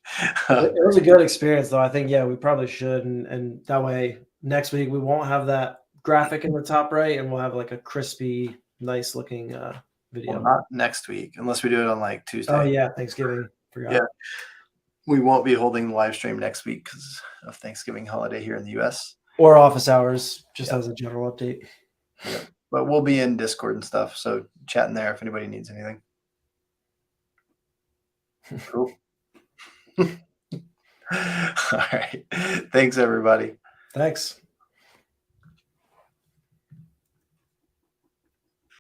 It was a good experience, though. I think, yeah, we probably should. And that way, next week, we won't have that graphic in the top right, and we'll have like a crispy, nice looking video. Well, not next week, unless we do it on like Tuesday. Oh, yeah, Thanksgiving. Forgot. Yeah. We won't be holding the live stream next week because of Thanksgiving holiday here in the US. Or office hours, just as a general update. Yeah. But we'll be in Discord and stuff, so chat in there if anybody needs anything. Cool. All right. Thanks, everybody. Thanks.